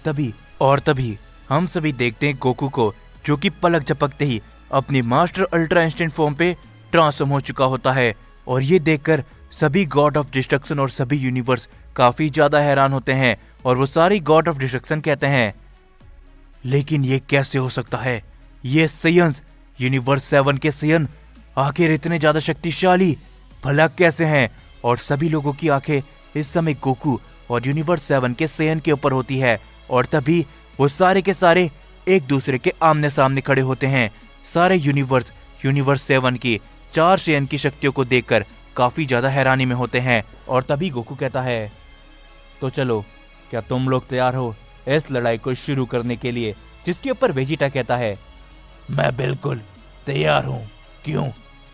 तभी हम सभी देखते हैं गोकू को, जो कि पलक झपकते ही अपनी मास्टर अल्ट्रा इंस्टेंट फॉर्म पे ट्रांसफॉर्म हो चुका होता है। और ये देखकर सभी गॉड ऑफ डिस्ट्रक्शन और सभी यूनिवर्स काफी ज्यादा हैरान होते हैं और वो सारी गॉड ऑफ डिस्ट्रक्शन कहते हैं, लेकिन ये कैसे हो सकता है? ये साइयंस यूनिवर्स 7 के सायन आखिर इतने ज्यादा शक्तिशाली भला कैसे हैं? और सभी लोगों की आंखें इस समय गोकू और यूनिवर्स 7 के सायन के ऊपर होती है। और तभी वो सारे के सारे एक दूसरे के आमने सामने खड़े होते हैं। सारे यूनिवर्स 7 की 4 सायन की शक्तियों को देखकर काफी ज्यादा हैरानी में होते हैं। और तभी गोकू कहता है, तो चलो, क्या तुम लोग तैयार हो इस लड़ाई को शुरू करने के लिए? जिसके ऊपर वेजिटा कहता है, मैं बिल्कुल तैयार हूँ, क्यों,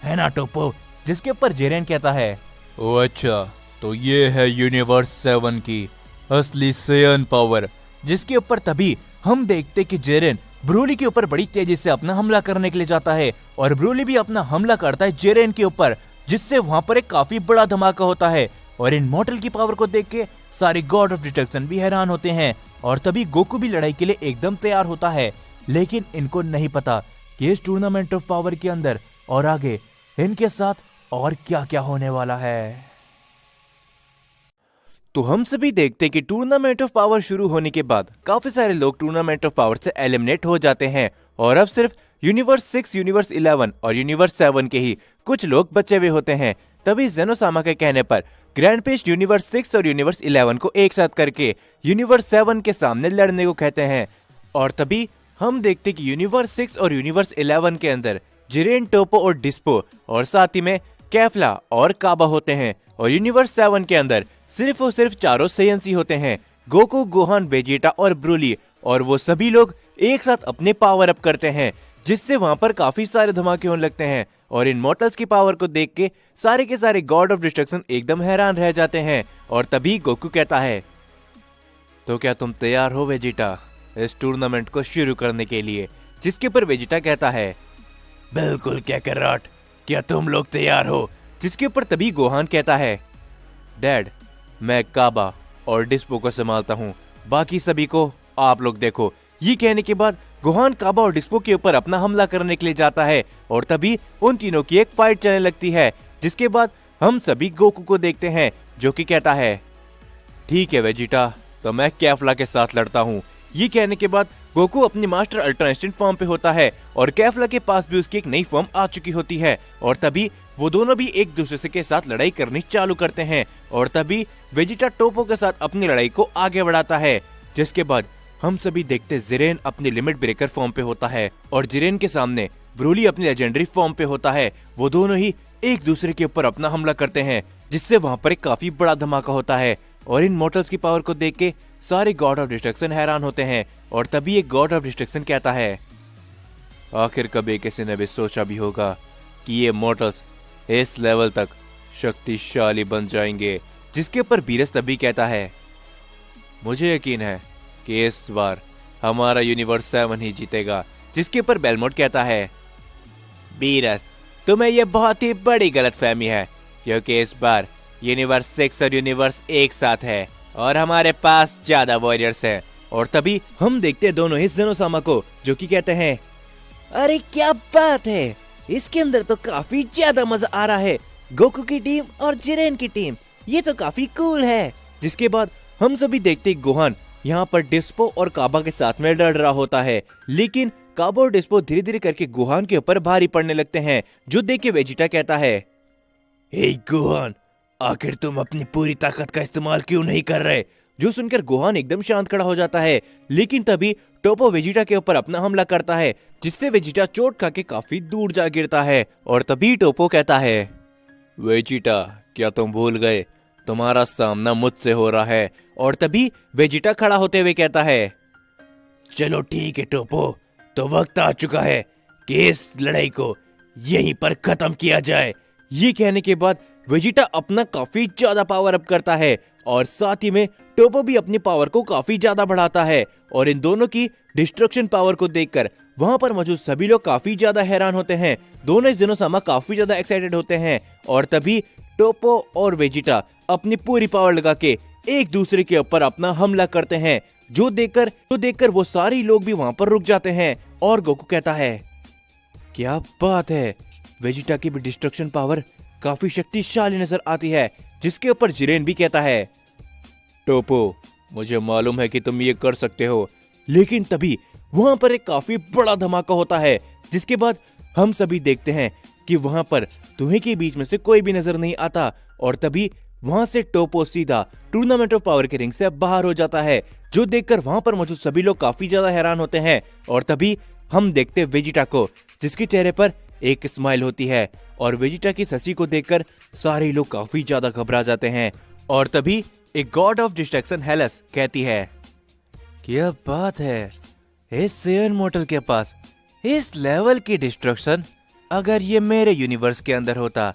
है ना टोपो? जिसके ऊपर जिरेन कहता है, ओ अच्छा, तो ये है यूनिवर्स 7 की असली सेयन पावर। जिसके ऊपर तभी हम देखते कि जिरेन ब्रोली के ऊपर बड़ी तेजी से अपना हमला करने के लिए जाता है और ब्रोली भी अपना हमला करता है जिरेन के ऊपर, जिससे वहां पर एक काफी बड़ा धमाका होता है। और इन मॉर्टल की पावर को देख के सारे गॉड ऑफ डिस्ट्रक्शन भी हैरान होते हैं। और तभी गोकू भी लड़ाई के लिए एकदम तैयार होता है, लेकिन इनको नहीं पता कि इस टूर्नामेंट ऑफ पावर के अंदर और आगे इनके साथ और क्या क्या होने वाला है। तो हम सभी देखते कि टूर्नामेंट ऑफ पावर शुरू होने के बाद काफी सारे लोग टूर्नामेंट ऑफ पावर से एलिमिनेट हो जाते हैं और अब सिर्फ यूनिवर्स 6, यूनिवर्स 11 और यूनिवर्स 7 के ही कुछ लोग बचे हुए होते हैं। तभी जेनोसामा के कहने पर ग्रैंड पेस्ट यूनिवर्स 6 और यूनिवर्स 11 को एक साथ करके यूनिवर्स 7 के सामने लड़ने को कहते हैं। और तभी हम देखते कि यूनिवर्स 6 और यूनिवर्स 11 के अंदर जिरेन, टोपो और डिस्पो और साथ ही में कैफला और काबा होते हैं। और यूनिवर्स 7 के अंदर सिर्फ और सिर्फ चारों सेयन्स ही होते हैं, गोकू, गोहान, वेजिटा और ब्रोली। और वो सभी लोग एक साथ अपने पावर अप करते हैं, जिससे वहां पर काफी सारे धमाके होने लगते हैं। और इन मॉर्टल्स की पावर को देख के सारे के सारे गॉड ऑफ डिस्ट्रक्शन एकदम हैरान रह जाते हैं। और तभी गोकू कहता है, तो क्या तुम तैयार हो वेजिटा इस टूर्नामेंट को शुरू करने के लिए? जिसके ऊपर वेजिटा कहता है, बिल्कुल कैकराट, क्या तुम लोग तैयार हो? जिसके ऊपर तभी गोहान कहता है, डैड, मैं काबा और डिस्पो को संभालता हूँ, बाकी सभी को आप लोग देखो। ये कहने के बाद गोहान काबा और डिस्पो के ऊपर अपना हमला करने के लिए जाता है और तभी उन तीनों की एक फाइट चलने लगती है। जिसके बाद हम सभी गोकू को देखते हैं, जो कि कहता है, ठीक है वेजिटा, तो मैं कैफला के साथ लड़ता हूँ। ये कहने के बाद गोकू अपनी मास्टर अल्ट्रा इंस्टेंट फॉर्म पे होता है और कैफला के पास भी उसकी एक नई फॉर्म आ चुकी होती है। और तभी वो दोनों भी एक दूसरे के साथ लड़ाई करनी चालू करते हैं। और तभी वेजिटा टोपो के साथ अपनी लड़ाई को आगे बढ़ाता है। जिसके बाद हम सभी देखते जिरेन अपनी लिमिट ब्रेकर फॉर्म पे होता है और जिरेन के सामने ब्रोली अपनी लेजेंडरी फॉर्म पे होता है। वो दोनों ही एक दूसरे के ऊपर अपना हमला करते हैं, जिससे वहां पर एक काफी बड़ा धमाका होता है। और इन मॉर्टल्स की पावर को देख के सारे गॉड ऑफ डिस्ट्रक्शन हैरान होते हैं। और तभी एक गॉड ऑफ डिस्ट्रक्शन कहता है, आखिर कभी किसी ने भी सोचा भी होगा कि ये मॉर्टल्स इस लेवल तक शक्तिशाली बन जाएंगे? जिसके ऊपर बीरस तभी कहता है, मुझे यकीन है कि इस बार हमारा यूनिवर्स 7 ही जीतेगा। जिसके ऊपर बेलमोट कहता है, बीरस, तुम्हें यह बहुत ही बड़ी गलतफहमी है, क्योंकि इस बार यूनिवर्स 6 और यूनिवर्स एक साथ है और हमारे पास ज्यादा वॉरियर्स हैं। और तभी हम देखते हैं दोनों ही जेनोसामा को, जो कि कहते हैं, अरे क्या बात है, इसके अंदर तो काफी ज्यादा मजा आ रहा है। गोकू की टीम और जिरेन की टीम, ये तो काफी कूल है। जिसके बाद हम सभी देखते गोहान यहाँ पर डिस्पो और काबा के साथ में लड़ रहा होता है, लेकिन काबा और डिस्पो धीरे धीरे करके गोहान के ऊपर भारी पड़ने लगते हैं। जो देख के वेजिटा कहता है, हे गोहान, आखिर तुम अपनी पूरी ताकत का इस्तेमाल क्यों नहीं कर रहे? जो सुनकर गोहान एकदम शांत खड़ा हो जाता है, लेकिन तभी टोपो वेजिटा के ऊपर अपना हमला करता है, जिससे वेजिटा चोट खा के काफी दूर जा गिरता है। और तभी टोपो कहता है, वेजिटा, क्या तुम भूल गए तुम्हारा सामना मुझसे हो रहा है? और तभी वेजिटा खड़ा होते हुए कहता है, चलो ठीक है टोपो, तो वक्त आ चुका है कि इस लड़ाई को यहीं पर खत्म किया जाए। ये कहने के बाद वेजिटा अपना काफी ज्यादा पावर अप करता है और साथ ही में टोपो भी अपनी पावर को काफी ज्यादा बढ़ाता है। और इन दोनों की डिस्ट्रक्शन पावर को देखकर वहां पर मौजूद सभी लोग काफी ज्यादा हैरान होते हैं। दोनों जेनोसामा काफी ज्यादा एक्साइटेड होते हैं। और तभी टोपो और वेजिटा अपनी पूरी पावर लगा के एक दूसरे के ऊपर अपना हमला करते हैं, जो देखकर वो सारे लोग भी वहां पर रुक जाते हैं। और गोकू कहता है, क्या बात है, वेजिटा की भी डिस्ट्रक्शन पावर काफी शक्तिशाली नजर आती है। जिसके ऊपर जिरेन भी कहता है, टोपो, मुझे मालूम है कि तुम ये कर सकते हो। लेकिन तभी वहां पर एक काफी बड़ा धमाका होता है, जिसके बाद हम सभी देखते हैं कि वहां पर तुम्हें के बीच में से कोई भी नजर नहीं आता। और तभी वहां से टोपो सीधा टूर्नामेंट ऑफ पावर के रिंग से बाहर हो जाता है, जो देखकर वहां पर मौजूद सभी लोग काफी ज्यादा हैरान होते हैं। और तभी हम देखते वेजिटा को, जिसके चेहरे पर एक स्माइल होती है और वेजिटा की ससी को देखकर सारे लोग काफी ज्यादा घबरा जाते हैं। और तभी एक गॉड ऑफ डिस्ट्रैक्शन हेलस कहती है, क्या बात है इस सेयन मॉर्टल के पास इस लेवल की डिस्ट्रक्शन। अगर ये मेरे यूनिवर्स के अंदर होता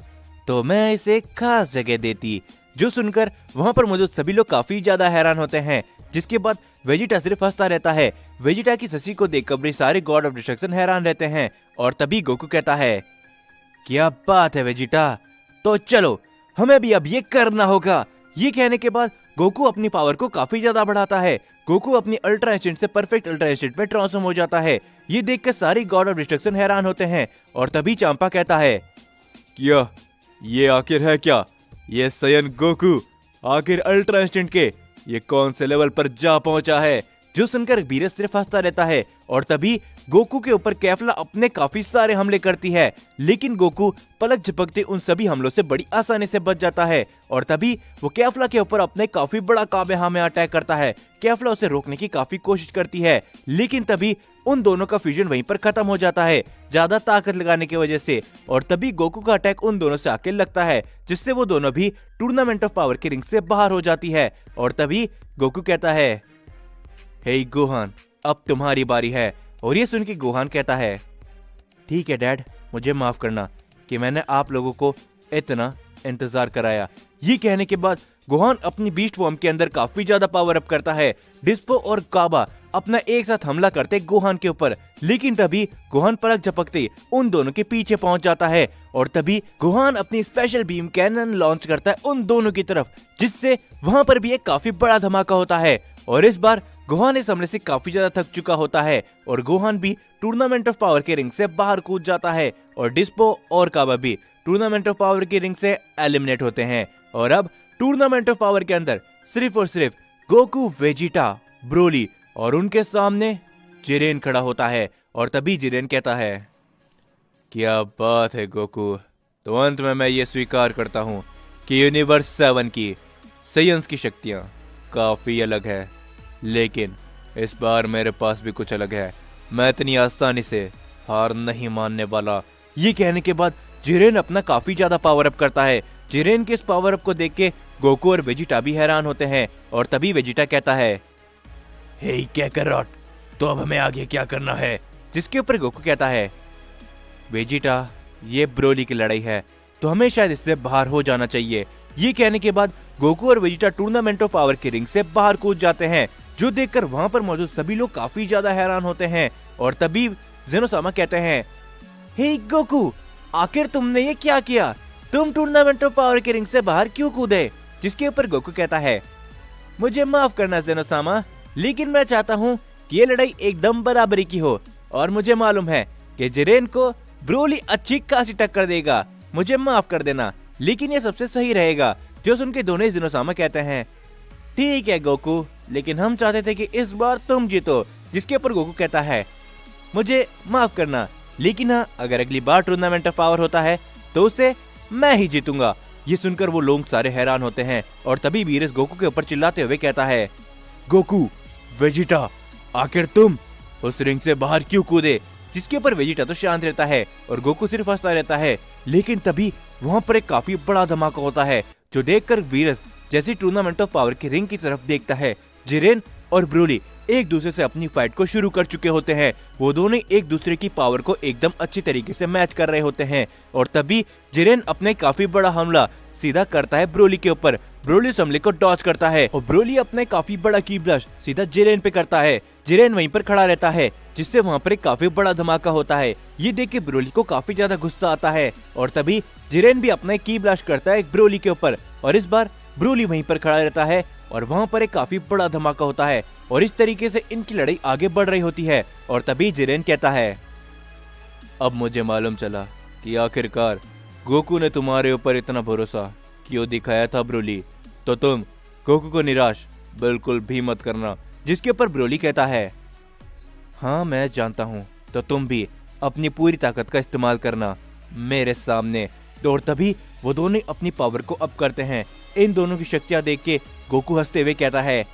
तो मैं इसे एक खास जगह देती। जो सुनकर वहां पर मौजूद सभी लोग काफी ज्यादा हैरान होते हैं, जिसके बाद वेजिटा सिर्फ हंसता रहता है। वेजिटा की ससी को देखकर भी सारे गॉड ऑफ डिस्ट्रक्शन हैरान रहते हैं। और तभी गोकू कहता है, क्या बात है वेजिटा, तो चलो हमें भी अब ये करना होगा। ये कहने के बाद गोकू अपनी पावर को काफी ज्यादा बढ़ाता है। गोकू अपनी अल्ट्रा इंस्टेंट से परफेक्ट अल्ट्रा इंस्टेंट में ट्रांसफॉर्म हो जाता है। ये देखकर सारी गॉड ऑफ डिस्ट्रक्शन हैरान होते हैं। और तभी चांपा कहता है, क्या ये आखिर है क्या, ये सयन गोकू आखिर अल्ट्रा इंस्टेंट के ये कौन से लेवल पर जा पहुंचा है। जो सुनकर बीरस सिर्फ हंसता रहता है। और तभी गोकू के ऊपर कैफला अपने काफी सारे हमले करती है, लेकिन गोकू पलक झपकते उन सभी हमलों से बड़ी आसानी से बच जाता है। और तभी वो कैफला के ऊपर अपने काफी बड़ा कामेहामेहा अटैक करता है। कैफला उसे रोकने की काफी कोशिश करती है, लेकिन तभी उन दोनों का फ्यूजन वहीं पर खत्म हो जाता है ज्यादा ताकत लगाने की वजह से। और तभी गोकू का अटैक उन दोनों से आके लगता है, जिससे वो दोनों भी टूर्नामेंट ऑफ पावर की रिंग से बाहर हो जाती है। और तभी गोकू कहता है, हे गोहान अब तुम्हारी बारी है। और ये सुन के गोहान कहता है, ठीक है डैड, मुझे माफ करना कि मैंने आप लोगों को इतना इंतजार कराया। ये कहने के बाद गोहान अपनी बीस्ट फॉर्म के अंदर काफी ज्यादा पावर अप करता है। डिस्पो और काबा अपना एक साथ हमला करते गोहान के ऊपर, लेकिन तभी गोहान पलक झपकते उन दोनों के पीछे पहुंच जाता है। और तभी गोहान अपनी स्पेशल बीम कैनन लॉन्च करता है उन दोनों की तरफ, जिससे वहां पर भी एक काफी बड़ा धमाका होता है। और इस बार गोहान इस हमले से काफी ज्यादा थक चुका होता है और गोहान भी टूर्नामेंट ऑफ पावर के रिंग से बाहर कूद जाता है। और डिस्पो और काबा भी टूर्नामेंट ऑफ पावर की रिंग से एलिमिनेट होते हैं। और अब टूर्नामेंट ऑफ पावर के अंदर सिर्फ और सिर्फ गोकू, वेजिटा, ब्रोली और उनके सामने जिरेन खड़ा होता है। और तभी जिरेन कहता है, क्या बात है गोकू, तो अंत में मैं ये स्वीकार करता हूँ कि यूनिवर्स 7 की साइंस की शक्तियाँ काफी अलग है, लेकिन इस बार मेरे पास भी कुछ अलग है। मैं इतनी आसानी से हार नहीं मानने वाला। ये कहने के बाद जिरेन अपना काफी ज्यादा पावर अप करता है। जिरेन के इस पावर अप को देख के गोकू और वेजिटा भी हैरान होते हैं। और तभी वेजिटा कहता है, हे कैकरॉट, तो अब हमें आगे क्या करना है। जिसके ऊपर गोकू कहता है, वेजिटा ये ब्रोली की लड़ाई है तो हमें शायद इससे बाहर हो जाना चाहिए। ये कहने के बाद गोकू और वेजिटा टूर्नामेंट ऑफ पावर की रिंग से बाहर कूद जाते हैं, जो देखकर वहां पर मौजूद सभी लोग काफी ज्यादा हैरान होते हैं। और तभी जेनोसामा कहते हैं, हे गोकू, आखिर तुमने ये क्या किया, तुम टूर्नामेंट ऑफ पावर की रिंग से बाहर क्यों कूदे। जिसके ऊपर गोकू कहता है, मुझे माफ करना जेनोसामा, लेकिन मैं चाहता हूँ कि ये लड़ाई एकदम बराबरी की हो। और मुझे मालूम है कि जिरेन को ब्रोली अच्छी खासी टक्कर देगा, मुझे माफ कर देना, लेकिन ये सबसे सही रहेगा। जो सुन के दोनों जेनोसामा कहते हैं, ठीक है गोकू, लेकिन हम चाहते थे कि इस बार तुम जीतो। जिसके ऊपर गोकू कहता है, मुझे माफ करना, लेकिन हाँ, अगर अगली बार टूर्नामेंट ऑफ पावर होता है तो उसे मैं ही जीतूंगा। ये सुनकर वो लोग सारे हैरान होते हैं। और तभी वीरस गोकू के ऊपर चिल्लाते हुए कहता है, गोकू, वेजिटा, आखिर तुम उस रिंग से बाहर क्यों कूदे। जिसके ऊपर वेजिटा तो शांत रहता है और गोकू सिर्फ हंसता रहता है। लेकिन तभी वहां पर एक काफी बड़ा धमाका होता है, जो देखकर वीरस जैसी टूर्नामेंट ऑफ पावर की रिंग की तरफ देखता है, जिरेन और ब्रोली एक दूसरे से अपनी फाइट को शुरू कर चुके होते हैं। वो दोनों एक दूसरे की पावर को एकदम अच्छी तरीके से मैच कर रहे होते हैं। और तभी जिरेन अपने काफी बड़ा हमला सीधा करता है ब्रोली के ऊपर। ब्रोली उस हमले को डॉज करता है और ब्रोली अपने काफी बड़ा की ब्लस्ट सीधा जिरेन पे करता है। जिरेन वहीं पर खड़ा रहता है, जिससे वहाँ पर एक काफी बड़ा धमाका होता है। ये देख के ब्रोली को काफी ज्यादा गुस्सा आता है। और तभी जिरेन भी अपना की ब्लास्ट करता है ब्रोली के ऊपर, और इस बार ब्रोली वहीं पर खड़ा रहता है और वहाँ पर एक काफी बड़ा धमाका होता है। और इस तरीके से इनकी लड़ाई आगे बढ़ रही होती है। और तभी जिरेन कहता है, अब मुझे मालूम चला कि आखिरकार गोकू ने तुम्हारे ऊपर इतना भरोसा क्यों दिखाया था ब्रोली, तो तुम गोकू को निराश बिल्कुल भी मत करना। जिसके ऊपर ब्रोली कहता है, हाँ मैं जानता हूँ, तो तुम भी अपनी पूरी ताकत का इस्तेमाल करना मेरे सामने। और तभी वो दोनों अपनी पावर को अप करते हैं। इन दोनों की शक्तियां देख के गोकू हंसते हुए कहता है,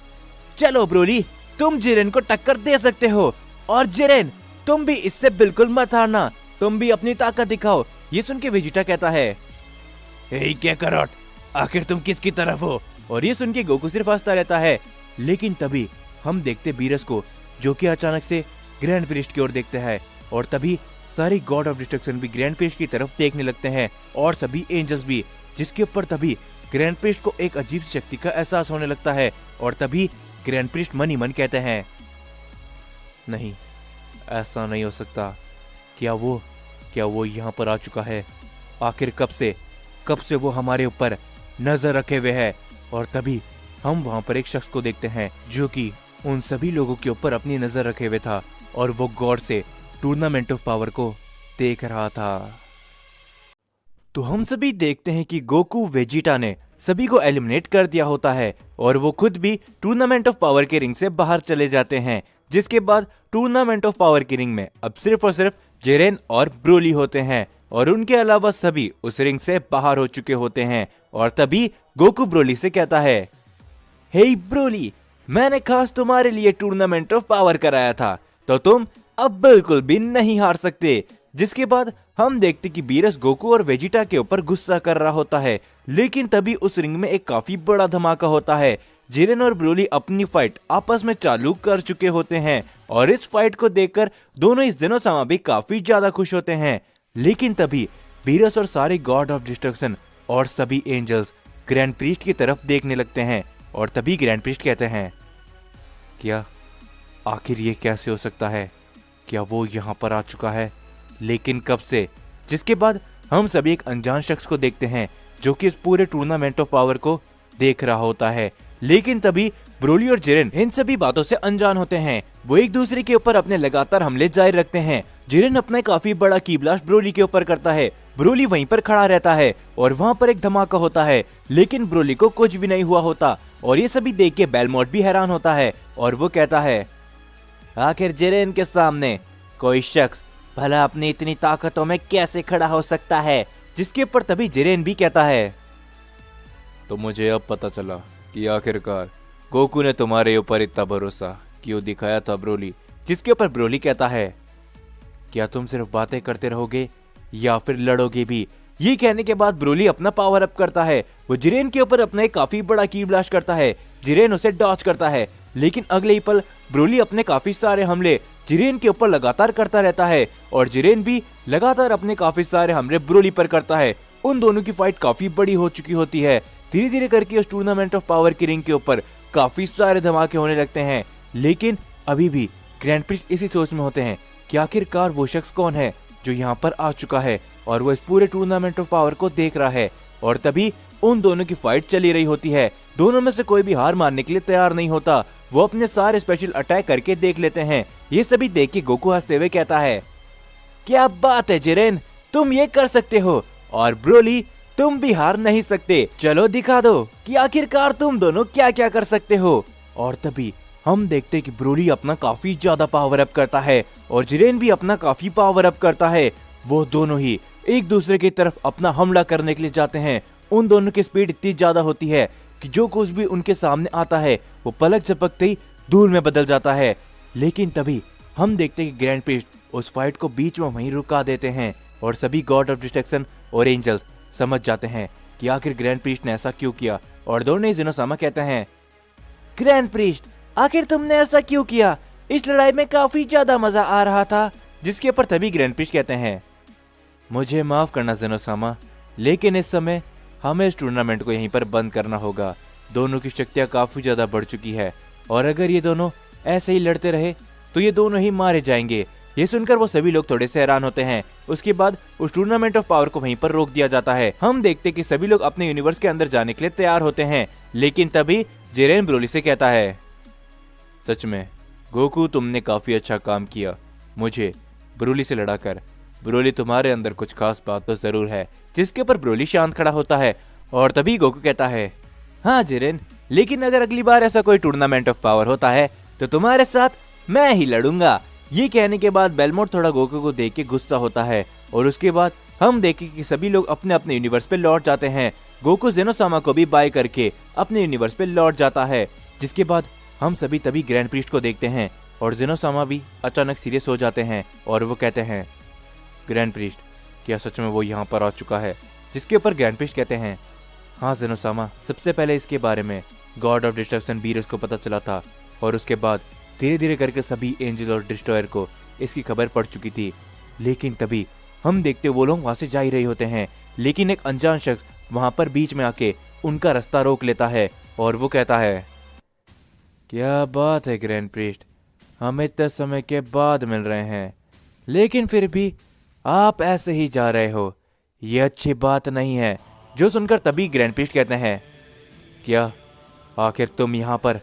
चलो ब्रोली, तुम जिरेन को टक्कर दे सकते हो, और जिरेन तुम भी इससे बिल्कुल मत हारना, तुम भी अपनी ताकत दिखाओ, ये सुन के वेजिटा कहता है, हे काकारोट, आखिर तुम किसकी तरफ हो? और ये सुन के गोकू सिर्फ हंसता रहता है। लेकिन तभी हम देखते बीरस को, जो कि अचानक से ग्रैंड प्रीस्ट की ओर देखते हैं और तभी सारी गॉड ऑफ डिस्ट्रक्शन भी ग्रैंड प्रीस्ट की तरफ देखने लगते हैं और सभी एंजल्स भी, जिसके ऊपर तभी ग्रैंड प्रीस्ट को एक अजीब शक्ति का एहसास होने लगता है और तभी ग्रैंड प्रीस्ट मन ही मन कहते हैं, नहीं, ऐसा नहीं हो सकता। क्या वो यहाँ पर आ चुका है? आखिर कब से वो हमारे ऊपर नजर रखे हुए है? और तभी हम वहां पर एक शख्स को देखते हैं जो कि उन सभी लोगों के ऊपर अपनी नजर रखे हुए था और वो गॉड से टूर्नामेंट ऑफ पावर को देख रहा था। तो हम सभी देखते हैं कि गोकू वेजिटा ने सभी को एलिमिनेट कर दिया होता है और वो खुद भी टूर्नामेंट ऑफ पावर के रिंग से बाहर चले जाते हैं, जिसके बाद टूर्नामेंट ऑफ पावर की रिंग में अब सिर्फ और सिर्फ जिरेन और ब्रोली होते हैं और उनके अलावा सभी उस रिंग से बाहर हो चुके होते हैं। और तभी गोकू ब्रोली से कहता है, हे ब्रोली, मैंने खास तुम्हारे लिए टूर्नामेंट ऑफ पावर कराया था, तो तुम अब बिल्कुल भी नहीं हार सकते। जिसके बाद हम देखते कि बीरस गोकू और वेजिटा के ऊपर गुस्सा कर रहा होता है, लेकिन तभी उस रिंग में एक काफी बड़ा धमाका होता है। जिरेन और ब्रोली अपनी फाइट आपस में चालू कर चुके होते हैं और इस फाइट को देखकर दोनों इस जेनोसामा भी काफी ज्यादा खुश होते हैं। लेकिन तभी बीरस और सारे गॉड ऑफ डिस्ट्रक्शन और सभी एंजल्स ग्रैंड प्रीस्ट की तरफ देखने लगते हैं और तभी ग्रैंड प्रीस्ट कहते हैं, क्या आखिर ये कैसे हो सकता है? क्या वो यहाँ पर आ चुका है? लेकिन कब से? जिसके बाद हम सभी एक अनजान शख्स को देखते हैं जो कि इस पूरे टूर्नामेंट ऑफ पावर को देख रहा होता है। लेकिन तभी ब्रोली और जिरेन इन सभी बातों से अनजान होते हैं। वो एक दूसरे के ऊपर अपने लगातार हमले जारी रखते हैं। जिरेन अपना काफी बड़ा की ब्लास्ट ब्रोली के ऊपर करता है। ब्रोली वहीं पर खड़ा रहता है और वहां पर एक धमाका होता है, लेकिन ब्रोली को कुछ भी नहीं हुआ होता और ये सभी देख के बेलमोट भी हैरान होता है और वो कहता है, आखिर जिरेन के सामने कोई शख्स भला अपनी इतनी ताकतों में कैसे खड़ा हो सकता है? जिसके ऊपर तभी जिरेन भी कहता है, तो मुझे अब पता चला कि आखिरकार गोकू ने तुम्हारे ऊपर इतना भरोसा क्यों दिखाया था ब्रोली। जिसके ऊपर ब्रोली कहता है, क्या तुम सिर्फ बातें करते रहोगे या फिर लड़ोगे भी? ये कहने के बाद ब्रोली अपना पावर अप करता है। वो जिरेन के ऊपर अपना एक काफी बड़ा की ब्लास्ट करता है। जिरेन उसे डॉज करता है, लेकिन अगले ही पल ब्रोली अपने काफी सारे हमले जिरेन के ऊपर लगातार करता रहता है और जिरेन भी लगातार अपने काफी सारे हमले ब्रोली पर करता है। उन दोनों की फाइट काफी बड़ी हो चुकी होती है। धीरे धीरे करके उस टूर्नामेंट ऑफ पावर की रिंग के ऊपर काफी सारे धमाके होने लगते हैं, लेकिन अभी भी ग्रैंड प्रिस्ट इसी सोच में होते हैं कि आखिरकार वो शख्स कौन है जो यहाँ पर आ चुका है और वो इस पूरे टूर्नामेंट ऑफ पावर को देख रहा है। और तभी उन दोनों की फाइट चली रही होती है। दोनों में से कोई भी हार मानने के लिए तैयार नहीं होता। वो अपने सारे स्पेशल अटैक करके देख लेते हैं। ये सभी देख के गोकू हंसते हुए कहता है, क्या बात है जिरेन, तुम ये कर सकते हो और ब्रोली तुम भी हार नहीं सकते। चलो दिखा दो कि आखिरकार तुम दोनों क्या क्या कर सकते हो। और तभी हम देखते कि ब्रोली अपना काफी ज्यादा पावर अप करता है और जिरेन भी अपना काफी पावर अप करता है। वो दोनों ही एक दूसरे की तरफ अपना हमला करने के लिए जाते हैं। उन दोनों की स्पीड इतनी ज्यादा होती है कि जो कुछ भी उनके सामने आता है वो पलक झपकते ही धूल में बदल जाता है। लेकिन तभी हम देखते कि ग्रैंड प्रीस्ट उस फाइट को बीच में वहीं रुका देते हैं और सभी गॉड ऑफ डिस्ट्रक्शन और एंजल्स समझ जाते हैं कि आखिर ग्रैंड प्रीस्ट ने ऐसा क्यों किया। और दोनों ही जेनोसामा कहते हैं, ग्रैंड प्रीस्ट, आखिर तुमने ऐसा क्यों किया? इस लड़ाई में काफी ज्यादा मजा आ रहा था। जिसके ऊपर तभी ग्रैंड प्रीस्ट कहते हैं, मुझे माफ करना जेनोसामा, लेकिन इस समय हमें इस टूर्नामेंट को यहीं पर बंद करना होगा। दोनों की शक्तियां काफी ज्यादा बढ़ चुकी है और अगर ये दोनों ऐसे ही लड़ते रहे तो ये दोनों ही मारे जाएंगे। ये सुनकर वो सभी लोग थोड़े से हैरान होते हैं। उसके बाद उस टूर्नामेंट ऑफ पावर को वहीं पर रोक दिया जाता है। हम देखते कि सभी लोग अपने यूनिवर्स के अंदर जाने के लिए तैयार होते हैं, लेकिन तभी जिरेन ब्रोली से कहता है, सच में गोकू, तुमने काफी अच्छा काम किया मुझे ब्रोली से लड़ाकर। ब्रोली, तुम्हारे अंदर कुछ खास बात तो जरूर है। जिसके ऊपर ब्रोली शांत खड़ा होता है और तभी गोकू कहता है, हाँ जिरेन, लेकिन अगर अगली बार ऐसा कोई टूर्नामेंट ऑफ पावर होता है तो तुम्हारे साथ मैं ही लड़ूंगा। ये कहने के बाद बेलमोट थोड़ा गोकू को देख के गुस्सा होता है और उसके बाद हम देखें कि सभी लोग अपने अपने यूनिवर्स पे लौट जाते हैं। गोकू जेनोसामा को भी बाय करके अपने यूनिवर्स पे लौट जाता है। जिसके बाद हम सभी तभी ग्रैंड प्रीस्ट को देखते हैं और जेनोसामा भी अचानक सीरियस हो जाते हैं और वो कहते हैं, ग्रैंड प्रीस्ट, क्या सच में वो यहाँ पर आ चुका है? जिसके ऊपर ग्रैंड प्रीस्ट कहते हैं, हाँ ज़ेनोसामा, सबसे पहले इसके बारे में गॉड ऑफ डिस्ट्रक्शन बीरस को पता चला था और उसके बाद धीरे धीरे करके सभी एंजल और डिस्ट्रॉयर को इसकी खबर पड़ चुकी थी। लेकिन तभी हम देखते वो लोग वहां से जा ही रहे होते हैं, लेकिन एक अनजान शख्स वहां पर बीच में आके उनका रास्ता रोक लेता है और वो कहता है, क्या बात है ग्रैंड प्रीस्ट, हम इतने समय के बाद मिल रहे हैं, लेकिन फिर भी आप ऐसे ही जा रहे हो, ये अच्छी बात नहीं है। जो सुनकर तभी ग्रैंड प्रीस्ट कहते हैं, क्या आखिर तुम यहाँ पर?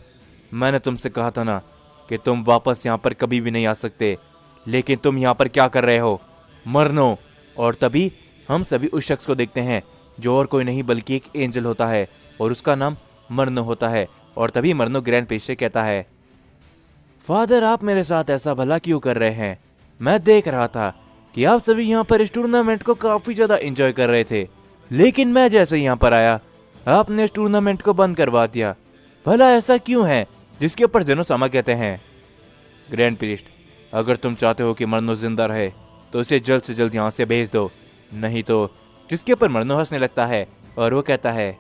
मैंने तुमसे कहा था ना कि तुम वापस यहाँ पर कभी भी नहीं आ सकते, लेकिन तुम यहाँ पर क्या कर रहे हो? मरनो। और तभी हम सभी उस शख्स को देखते हैं जो और कोई नहीं बल्कि एक एंजल होता है और उसका नाम मरनो होता है। और तभी मरनो ग्रैंड प्रीस्ट से कहता है, फादर आप मेरे साथ ऐसा भला क्यों कर रहे हैं? मैं देख रहा था कि आप सभी यहाँ पर इस टूर्नामेंट को काफी ज्यादा एंजॉय कर रहे थे, लेकिन मैं जैसे यहाँ पर आया आपने इस टूर्नामेंट को बंद करवा दिया। भला ऐसा क्यों है? जिसके ऊपर ज़ेनोसामा कहते हैं, ग्रैंड प्रीस्ट अगर तुम चाहते हो कि मरनो जिंदा रहे तो इसे जल्द से जल्द यहाँ से भेज दो, नहीं तो। जिसके ऊपर मरनो हंसने लगता है और वो कहता है,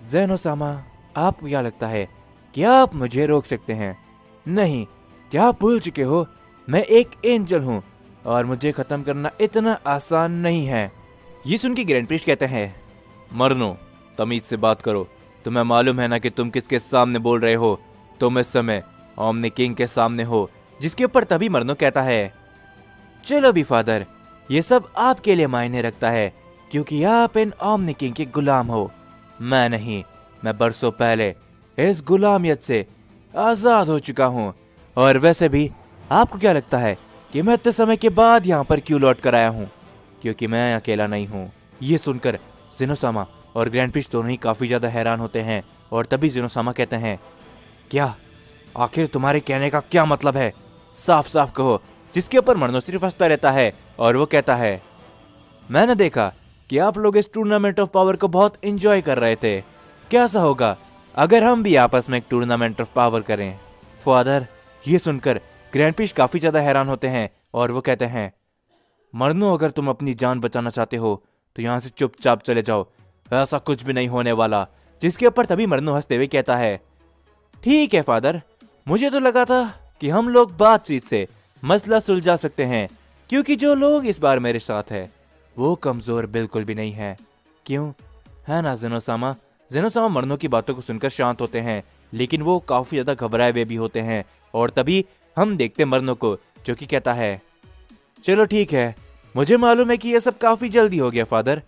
ज़ेनोसामा आपको क्या लगता है कि आप मुझे रोक सकते हैं? नहीं, क्या आप भूल चुके हो मैं एक एंजल हूँ और मुझे खत्म करना इतना आसान नहीं है। ये सुन के ग्रैंड प्रीस्ट कहते हैं, मरनो तमीज से बात करो, तुम्हें मालूम है ना कि तुम किसके सामने बोल रहे हो? तुम इस समय ओमनी किंग के सामने हो। जिसके ऊपर तभी मरनो कहता है, चलो भी फादर, ये सब आपके लिए मायने रखता है क्योंकि आप इन ओमनी किंग के गुलाम हो, मैं नहीं। मैं बरसों पहले इस गुलामियत से आजाद हो चुका हूँ। और वैसे भी आपको क्या लगता है कि मैं इतने समय के बाद यहाँ पर क्यों लौट कर आया हूँ? क्योंकि मैं अकेला नहीं हूँ। ये सुनकर ज़ेनोसामा और ग्रैंड प्रीस्ट दोनों ही काफी ज्यादा हैरान होते हैं। और तभी ज़ेनोसामा कहते हैं, क्या आखिर तुम्हारे कहने का क्या मतलब है? साफ साफ कहो। जिसके ऊपर मरनो सिर्फ हंसता रहता है और वो कहता है, मैंने देखा कि आप लोग इस टूर्नामेंट ऑफ पावर को बहुत एंजॉय कर रहे थे, कैसा होगा अगर हम भी आपस में एक टूर्नामेंट ऑफ पावर करें? फादर ये सुनकर ग्रैंड प्रीस्ट काफी ज्यादा हैरान होते हैं और वो कहते हैं, मरनो अगर तुम अपनी जान बचाना चाहते हो तो यहाँ से चुपचाप चले जाओ, ऐसा कुछ भी नहीं होने वाला। जिसके ऊपर तभी मरनो हंसते हुए कहता है, ठीक है फादर, मुझे तो लगा था कि हम लोग बातचीत से मसला सुलझा सकते हैं, क्योंकि जो लोग इस बार मेरे साथ है वो कमजोर बिल्कुल भी नहीं है, क्यों है ना ज़ेनोसामा? ज़ेनोसामा मरनो की बातों को सुनकर शांत होते हैं, लेकिन वो काफी ज्यादा घबराए हुए भी होते हैं। और तभी हम देखते मरनो को जो कि कहता है, चलो ठीक है, मुझे मालूम है कि यह सब काफी जल्दी हो गया फादर,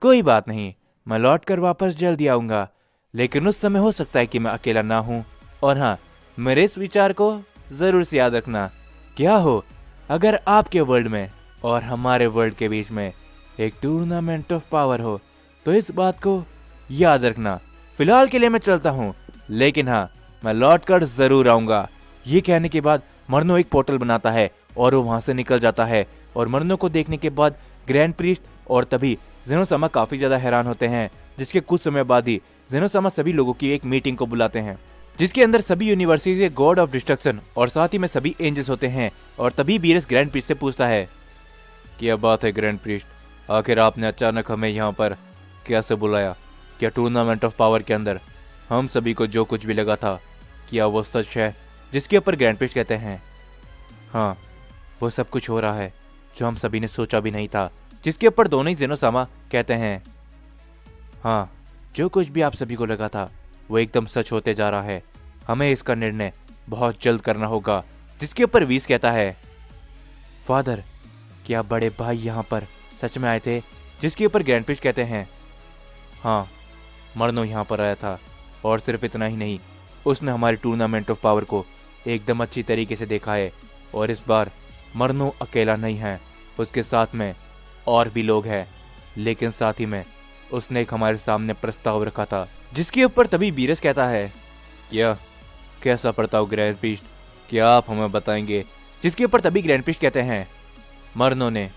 कोई बात नहीं, मैं लौट कर वापस जल्दी आऊंगा, लेकिन उस समय हो सकता है कि मैं अकेला ना हूं। और हाँ, मेरे इस विचार को जरूर से याद रखना, क्या हो अगर आपके वर्ल्ड में और हमारे वर्ल्ड के बीच में एक टूर्नामेंट ऑफ पावर हो, तो इस बात को याद रखना। फिलहाल के लिए मैं चलता हूँ, लेकिन हाँ, मैं लौट कर जरूर आऊंगा। ये कहने के बाद मरनो एक पोर्टल बनाता है और वो वहां से निकल जाता है। और मरनो को देखने के बाद ग्रैंड प्रीस्ट और तभी ज़ेनोसामा काफी ज्यादा हैरान होते हैं। जिसके कुछ समय बाद ही ज़ेनोसामा सभी लोगों की एक मीटिंग को बुलाते हैं, जिसके अंदर सभी यूनिवर्सिटी के गॉड ऑफ डिस्ट्रक्शन और साथ ही में सभी एंजल्स होते हैं। और तभी बीरस ग्रैंड प्रीस्ट से पूछता है, क्या बात है ग्रैंड प्रीस्ट, आखिर आपने अचानक हमें यहाँ पर कैसे बुलाया? क्या टूर्नामेंट ऑफ पावर के अंदर हम सभी को जो कुछ भी लगा था, क्या वो सच है? जिसके ऊपर ग्रैंड प्रीस्ट कहते हैं, हाँ, वो सब कुछ हो रहा है जो हम सभी ने सोचा भी नहीं था। जिसके ऊपर दोनों ही ज़ेनोसामा कहते हैं, हाँ, जो कुछ भी आप सभी को लगा था वो एकदम सच होते जा रहा है, हमें इसका निर्णय बहुत जल्द करना होगा। जिसके ऊपर वीस कहता है, फादर क्या बड़े भाई यहाँ पर सच में आए थे? जिसके ऊपर ग्रैंड प्रीस्ट कहते हैं, हाँ, मरनो यहाँ पर आया था और सिर्फ इतना ही नहीं, उसने हमारे टूर्नामेंट ऑफ पावर को एकदम अच्छी तरीके से देखा है। और इस बार मरनो अकेला नहीं है, उसके साथ में और भी लोग हैं, लेकिन साथ ही में उसने एक हमारे सामने प्रस्ताव रखा था। जिसके ऊपर तभी बीरस कहता है, क्या कैसा प्रस्ताव ग्रैंड प्रीस्ट, क्या आप हमें बताएंगे? जिसके ऊपर तभी ग्रैंड प्रीस्ट कहते हैं, मरनो ने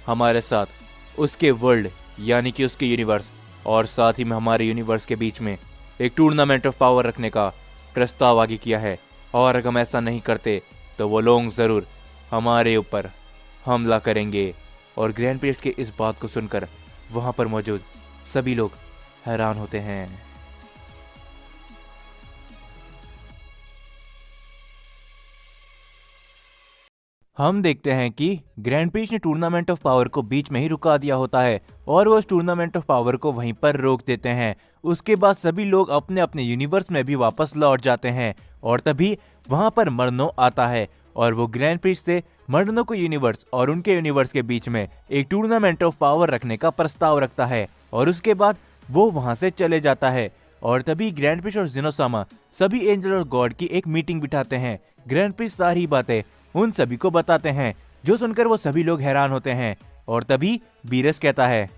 हमारे साथ उसके वर्ल्ड यानी कि उसके यूनिवर्स और साथ ही में हमारे यूनिवर्स के बीच में एक टूर्नामेंट ऑफ पावर रखने का प्रस्ताव आगे किया है। और अगर हम ऐसा नहीं करते तो वो लोग जरूर हमारे ऊपर हमला करेंगे। और ग्रैंड प्रीस्ट के इस बात को सुनकर वहां पर मौजूद सभी लोग हैरान होते हैं। हम देखते हैं कि ग्रैंड प्रीस्ट ने टूर्नामेंट ऑफ पावर को बीच में ही रुका दिया होता है और वो उस टूर्नामेंट ऑफ पावर को वहीं पर रोक देते हैं। उसके बाद सभी लोग अपने अपने यूनिवर्स में भी वापस लौट जाते हैं और तभी वहां पर मर्नो आता है और वो ग्रैंड प्रीस्ट से मर्नो को यूनिवर्स और उनके यूनिवर्स के बीच में एक टूर्नामेंट ऑफ पावर रखने का प्रस्ताव रखता है और उसके बाद वो वहां से चले जाता है। और तभी ग्रैंड प्रीस्ट और ज़ेनोसामा सभी एंजल और गॉड की एक मीटिंग बिठाते हैं। ग्रैंड प्रीस्ट सारी बातें उन सभी को बताते हैं, जो सुनकर वो सभी लोग हैरान होते हैं। और तभी बीरस कहता है,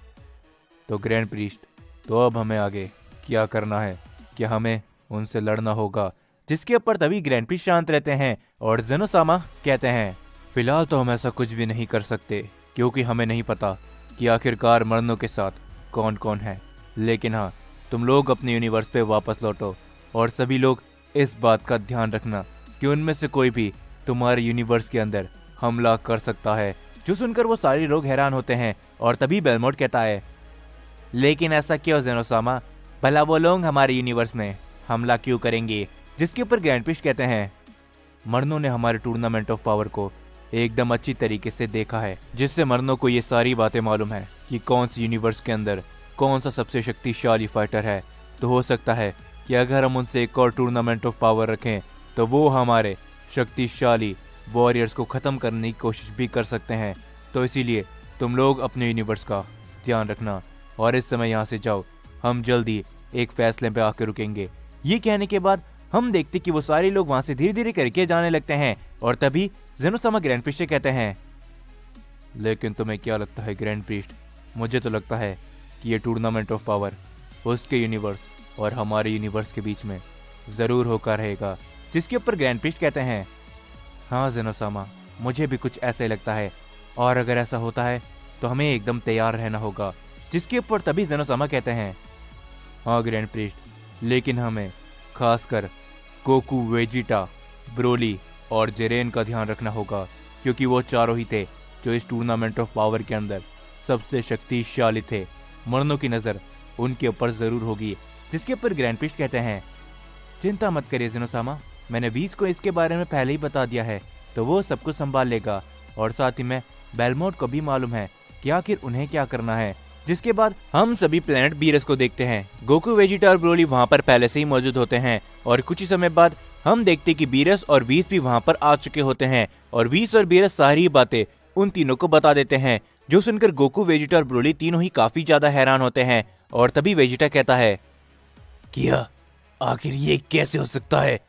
तो ग्रैंड प्रीस्ट, तो अब हमें आगे क्या करना है? क्या हमें उनसे लड़ना होगा? जिसके ऊपर तभी ग्रैंड प्रीस्ट शांत रहते हैं और ज़ेनोसामा कहते हैं, फिलहाल तो हम ऐसा कुछ भी नहीं कर सकते क्योंकि हमें नहीं पता कि आखिरकार मर्नो के साथ कौन कौन है। लेकिन हाँ, तुम लोग अपने यूनिवर्स पे वापस लौटो और सभी लोग इस बात का ध्यान रखना कि उनमें से कोई भी तुम्हारे यूनिवर्स के अंदर हमला कर सकता है। जो सुनकर वो सारे लोग हैरान होते हैं और तभी बेलमोट कहता है, लेकिन ऐसा क्यों ज़ेनोसामा? भला वो लोग हमारे यूनिवर्स में हमला क्यों करेंगे? जिसके ऊपर ग्रैंड प्रीस्ट कहते हैं, मर्नो ने हमारे टूर्नामेंट ऑफ पावर को एकदम अच्छी तरीके से देखा है, जिससे मर्नो को ये सारी बातें मालूम है कि कौन सी यूनिवर्स के अंदर कौन सा सबसे शक्तिशाली फाइटर है। तो हो सकता है कि अगर हम उनसे एक और टूर्नामेंट ऑफ पावर रखें तो वो हमारे शक्तिशाली वॉरियर्स को खत्म करने की कोशिश भी कर सकते हैं। तो इसीलिए तुम लोग अपने यूनिवर्स का ध्यान रखना और इस समय यहाँ से जाओ, हम जल्दी एक फैसले पे आकर रुकेंगे। ये कहने के बाद हम देखते कि वो सारे लोग वहां से धीरे धीरे करके जाने लगते हैं और तभी ज़ेनोसामा ग्रैंड प्रीस्ट से कहते हैं, लेकिन तुम्हें क्या लगता है ग्रैंड प्रीस्ट? मुझे तो लगता है कि ये टूर्नामेंट ऑफ पावर उसके यूनिवर्स और हमारे यूनिवर्स के बीच में जरूर होकर रहेगा। जिसके ऊपर ग्रैंड प्रीस्ट कहते हैं, हाँ ज़ेनोसामा, मुझे भी कुछ ऐसे लगता है और अगर ऐसा होता है तो हमें एकदम तैयार रहना होगा। जिसके ऊपर तभी ज़ेनोसामा कहते हैं, हाँ ग्रैंड प्रीस्ट, लेकिन हमें खासकर गोकू, वेजिटा, ब्रोली और जेरेन का ध्यान रखना होगा क्योंकि वो चारों ही थे जो इस टूर्नामेंट ऑफ पावर के अंदर सबसे शक्तिशाली थे। मर्नो की नज़र उनके ऊपर ज़रूर होगी। जिसके ऊपर ग्रैंड प्रीस्ट कहते हैं, चिंता मत करिए ज़ेनोसामा, मैंने 20 को इसके बारे में पहले ही बता दिया है, तो वो सब कुछ संभाल लेगा। और साथ ही में बेलमोट को भी मालूम है कि आखिर उन्हें क्या करना है। जिसके बाद हम सभी प्लेनेट बीरस को देखते हैं। गोकू, वेजिटा और ब्रोली वहां पर पहले से ही मौजूद होते हैं और कुछ ही समय बाद हम देखते कि बीरस और वीस भी वहां पर आ चुके होते हैं और वीस और बीरस सारी बातें उन तीनों को बता देते हैं। जो सुनकर गोकू, वेजिटा और ब्रोली तीनों ही काफी ज्यादा हैरान होते हैं। और तभी वेजिटा कहता है, क्या आखिर ये कैसे हो सकता है?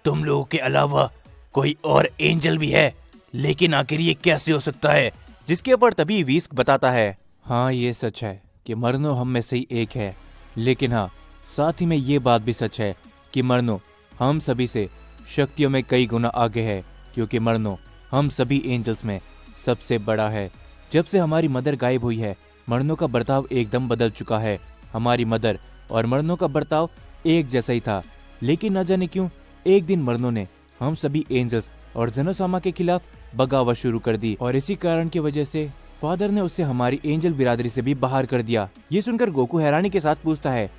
तुम लोगों के अलावा कोई और एंजल भी है, लेकिन आखिर ये कैसे हो सकता है? जिसके ऊपर तभी वीस्क बताता है, हाँ ये सच है कि मर्नो हम में से ही एक है, लेकिन हाँ साथ ही में ये बात भी सच है कि मर्नो हम सभी से शक्तियों में कई गुना आगे है क्योंकि मर्नो हम सभी एंजल्स में सबसे बड़ा है। जब से हमारी मदर गायब हुई है, मर्नो का बर्ताव एकदम बदल चुका है। हमारी मदर और मर्नो का बर्ताव एक जैसा ही था, लेकिन न जाने क्यों एक दिन मर्नो ने हम सभी एंजल्स और ज़ेनोसामा के खिलाफ बगावत शुरू कर दी और इसी कारण की वजह से फादर ने उसे हमारी एंजल बिरादरी से भी बाहर कर दिया। ये सुनकर गोकू हैरानी के साथ पूछता है,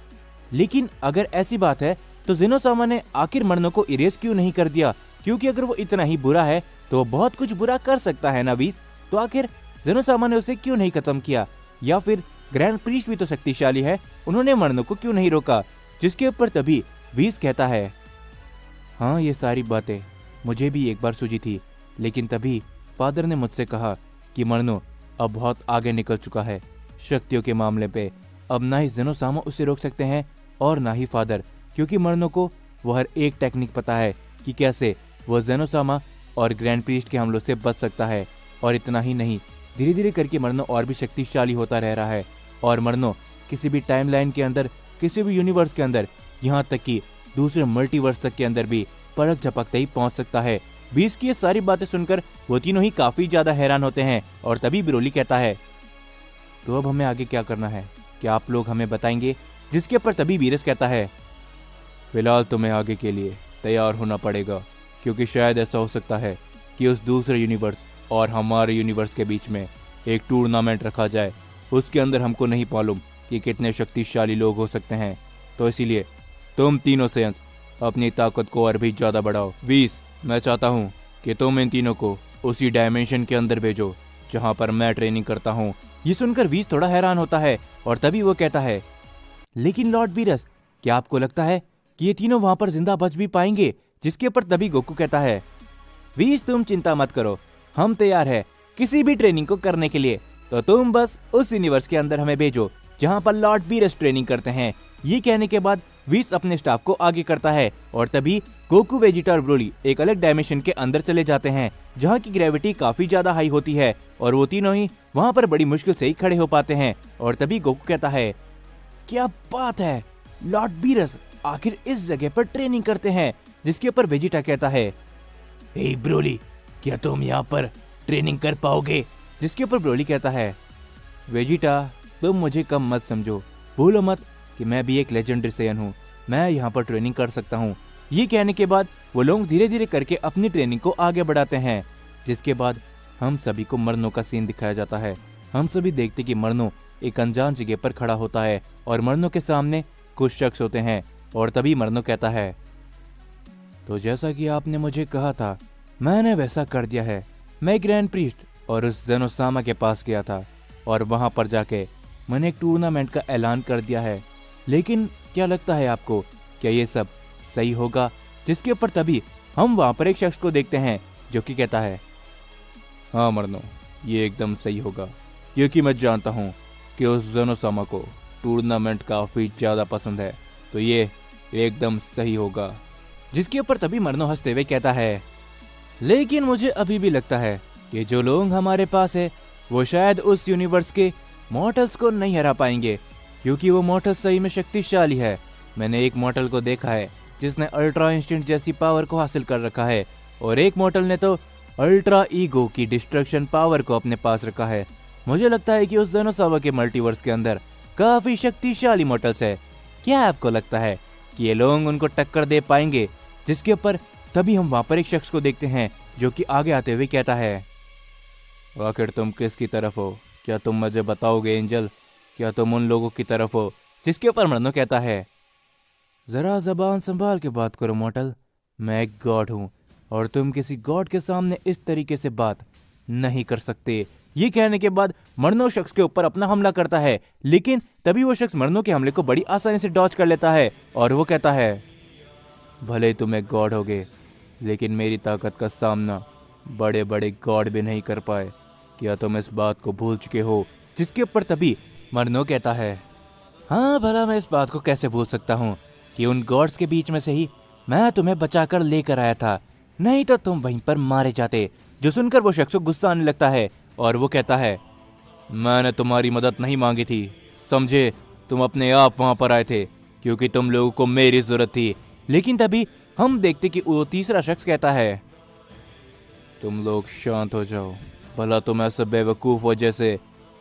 लेकिन अगर ऐसी बात है तो ज़ेनोसामा ने आखिर मर्नो को इरेज क्यों नहीं कर दिया? क्योंकि अगर वो इतना ही बुरा है तो वो बहुत कुछ बुरा कर सकता है ना वीस, तो आखिर ज़ेनोसामा ने उसे क्यों नहीं खत्म किया? या फिर ग्रैंड प्रीस्ट भी तो शक्तिशाली है, उन्होंने मर्नो को क्यों नहीं रोका? जिसके ऊपर तभी वीस कहता है, हाँ ये सारी बातें मुझे भी एक बार सूझी थी, लेकिन तभी फादर ने मुझसे कहा कि मर्नो अब बहुत आगे निकल चुका है शक्तियों के मामले पे। अब ना ही ज़ेनोसामा उसे रोक सकते हैं और ना ही फादर, क्योंकि मर्नो को वो हर एक टेक्निक पता है कि कैसे वो ज़ेनोसामा और ग्रैंड प्रीस्ट के हमलों से बच सकता है। और इतना ही नहीं, धीरे धीरे करके मर्नो और भी शक्तिशाली होता रह रहा है और मर्नो किसी भी टाइमलाइन के अंदर, किसी भी यूनिवर्स के अंदर, यहाँ तक कि दूसरे मल्टीवर्स तक के अंदर भी पलक झपकते ही पहुंच सकता है। बीस की ये सारी बातें सुनकर वो तीनों ही काफी ज्यादा हैरान होते हैं और तभी ब्रोली कहता है, तो अब हमें आगे क्या करना है, क्या आप लोग हमें बताएंगे? जिसके ऊपर तभी बीरस कहता है, फिलहाल तुम्हें आगे के लिए तैयार होना पड़ेगा क्योंकि शायद ऐसा हो सकता है कि उस दूसरे यूनिवर्स और हमारे यूनिवर्स के बीच में एक टूर्नामेंट रखा जाए। उसके अंदर हमको नहीं मालूम कि कितने शक्तिशाली लोग हो सकते हैं, तो इसीलिए तुम तीनों सेयंस अपनी ताकत को और भी ज्यादा बढ़ाओ। वीस, मैं चाहता हूँ कि तुम इन तीनों को उसी डायमेंशन के अंदर भेजो जहाँ पर मैं ट्रेनिंग करता हूँ। ये सुनकर वीस थोड़ा हैरान होता है और तभी वो कहता है, लेकिन लॉर्ड बीरस, क्या आपको लगता है कि ये तीनों वहां पर जिंदा बच भी पाएंगे? जिसके ऊपर तभी गोकू कहता है, वीस तुम चिंता मत करो, हम तैयार है किसी भी ट्रेनिंग को करने के लिए, तो तुम बस उस यूनिवर्स के अंदर हमें भेजो जहां पर लॉर्ड बीरस ट्रेनिंग करते हैं। ये कहने के बाद वीस अपने स्टाफ को आगे करता है और तभी गोकू, वेजिटा और ब्रोली एक अलग डायमेंशन के अंदर चले जाते हैं जहां की ग्रेविटी काफी ज्यादा हाई होती है और वो तीनों ही वहां पर बड़ी मुश्किल से ही खड़े हो पाते हैं। और तभी गोकू कहता है, क्या बात है, लॉर्ड बीरस आखिर इस जगह पर ट्रेनिंग करते हैं। जिसके ऊपर वेजिटा कहता है, हे ब्रोली, क्या तुम यहाँ पर ट्रेनिंग कर पाओगे? जिसके ऊपर ब्रोली कहता है, वेजिटा तुम मुझे कम मत समझो, भूलो मत कि मैं भी एक लेजेंडरी सेयन हूँ, मैं यहाँ पर ट्रेनिंग कर सकता हूँ। ये कहने के बाद वो लोग धीरे धीरे करके अपनी ट्रेनिंग को आगे बढ़ाते हैं। जिसके बाद हम सभी को मरनो का सीन दिखाया जाता है। हम सभी देखते कि मरनो एक अनजान जगह पर खड़ा होता है और मरनो के सामने कुछ शख्स होते हैं और तभी मरनो कहता है, तो जैसा कि आपने मुझे कहा था मैंने वैसा कर दिया है। मैं ग्रैंड प्रीस्ट और उस जेनोसामा के पास गया था और वहां पर जाके मैंने एक टूर्नामेंट का ऐलान कर दिया है, लेकिन क्या लगता है आपको, क्या ये सब सही होगा? जिसके ऊपर तभी हम वहां पर एक शख्स को देखते हैं जो कि कहता है, हाँ मरनो, ये एकदम सही होगा, क्योंकि मैं जानता हूँ कि उस जेनोसामा को टूर्नामेंट काफी ज्यादा पसंद है, तो ये एकदम सही होगा। जिसके ऊपर तभी मरनो हंसते हुए कहता है, लेकिन मुझे अभी भी लगता है कि जो लोग हमारे पास है वो शायद उस यूनिवर्स के मॉर्टल्स को नहीं हरा पाएंगे, क्योंकि वो मॉर्टल सही में शक्तिशाली है। मैंने एक मॉर्टल को देखा है जिसने अल्ट्रा इंस्टेंट जैसी पावर को हासिल कर रखा है और एक मॉर्टल ने तो अल्ट्रा ईगो की डिस्ट्रक्शन पावर को अपने पास रखा है। मुझे लगता है कि उस जेनोसामा के मल्टीवर्स के अंदर काफी शक्तिशाली मॉर्टल्स है। क्या आपको लगता है कि ये लोग उनको टक्कर दे पाएंगे? जिसके ऊपर तभी हम वहां पर एक शख्स को देखते हैं जो कि आगे आते हुए कहता है, आखिर तुम किसकी तरफ हो? क्या तुम मुझे बताओगे एंजल? क्या तुम उन लोगों की तरफ हो? जिसके ऊपर मरनो कहता है, जरा जबान संभाल के बात करो मॉर्टल, मैं एक गॉड हूँ और तुम किसी गॉड के सामने इस तरीके से बात नहीं कर सकते। ये कहने के बाद मरनो शख्स के ऊपर अपना हमला करता है, लेकिन तभी वो शख्स मरनो के हमले को बड़ी आसानी से डॉज कर लेता है और वो कहता है, भले तुम एक गॉड होगे, लेकिन मेरी ताकत का सामना बड़े बड़े गॉड भी नहीं कर पाए। क्या तुम इस बात को भूल चुके हो? जिसके ऊपर तभी मरनो कहता है, हाँ भला मैं इस बात को कैसे भूल सकता हूँ कि उन गॉड्स के बीच में से ही मैं तुम्हें बचाकर लेकर आया था, नहीं तो तुम वहीं पर मारे जाते। जो सुनकर वो शख्स को गुस्सा आने लगता है और वो कहता है, मैंने तुम्हारी मदद नहीं मांगी थी, समझे? तुम अपने आप वहां पर आए थे क्योंकि तुम लोगों को मेरी जरूरत थी। लेकिन तभी हम देखते कि वो तीसरा शख्स कहता है, तुम लोग शांत हो जाओ, भला तुम ऐसे बेवकूफ हो जैसे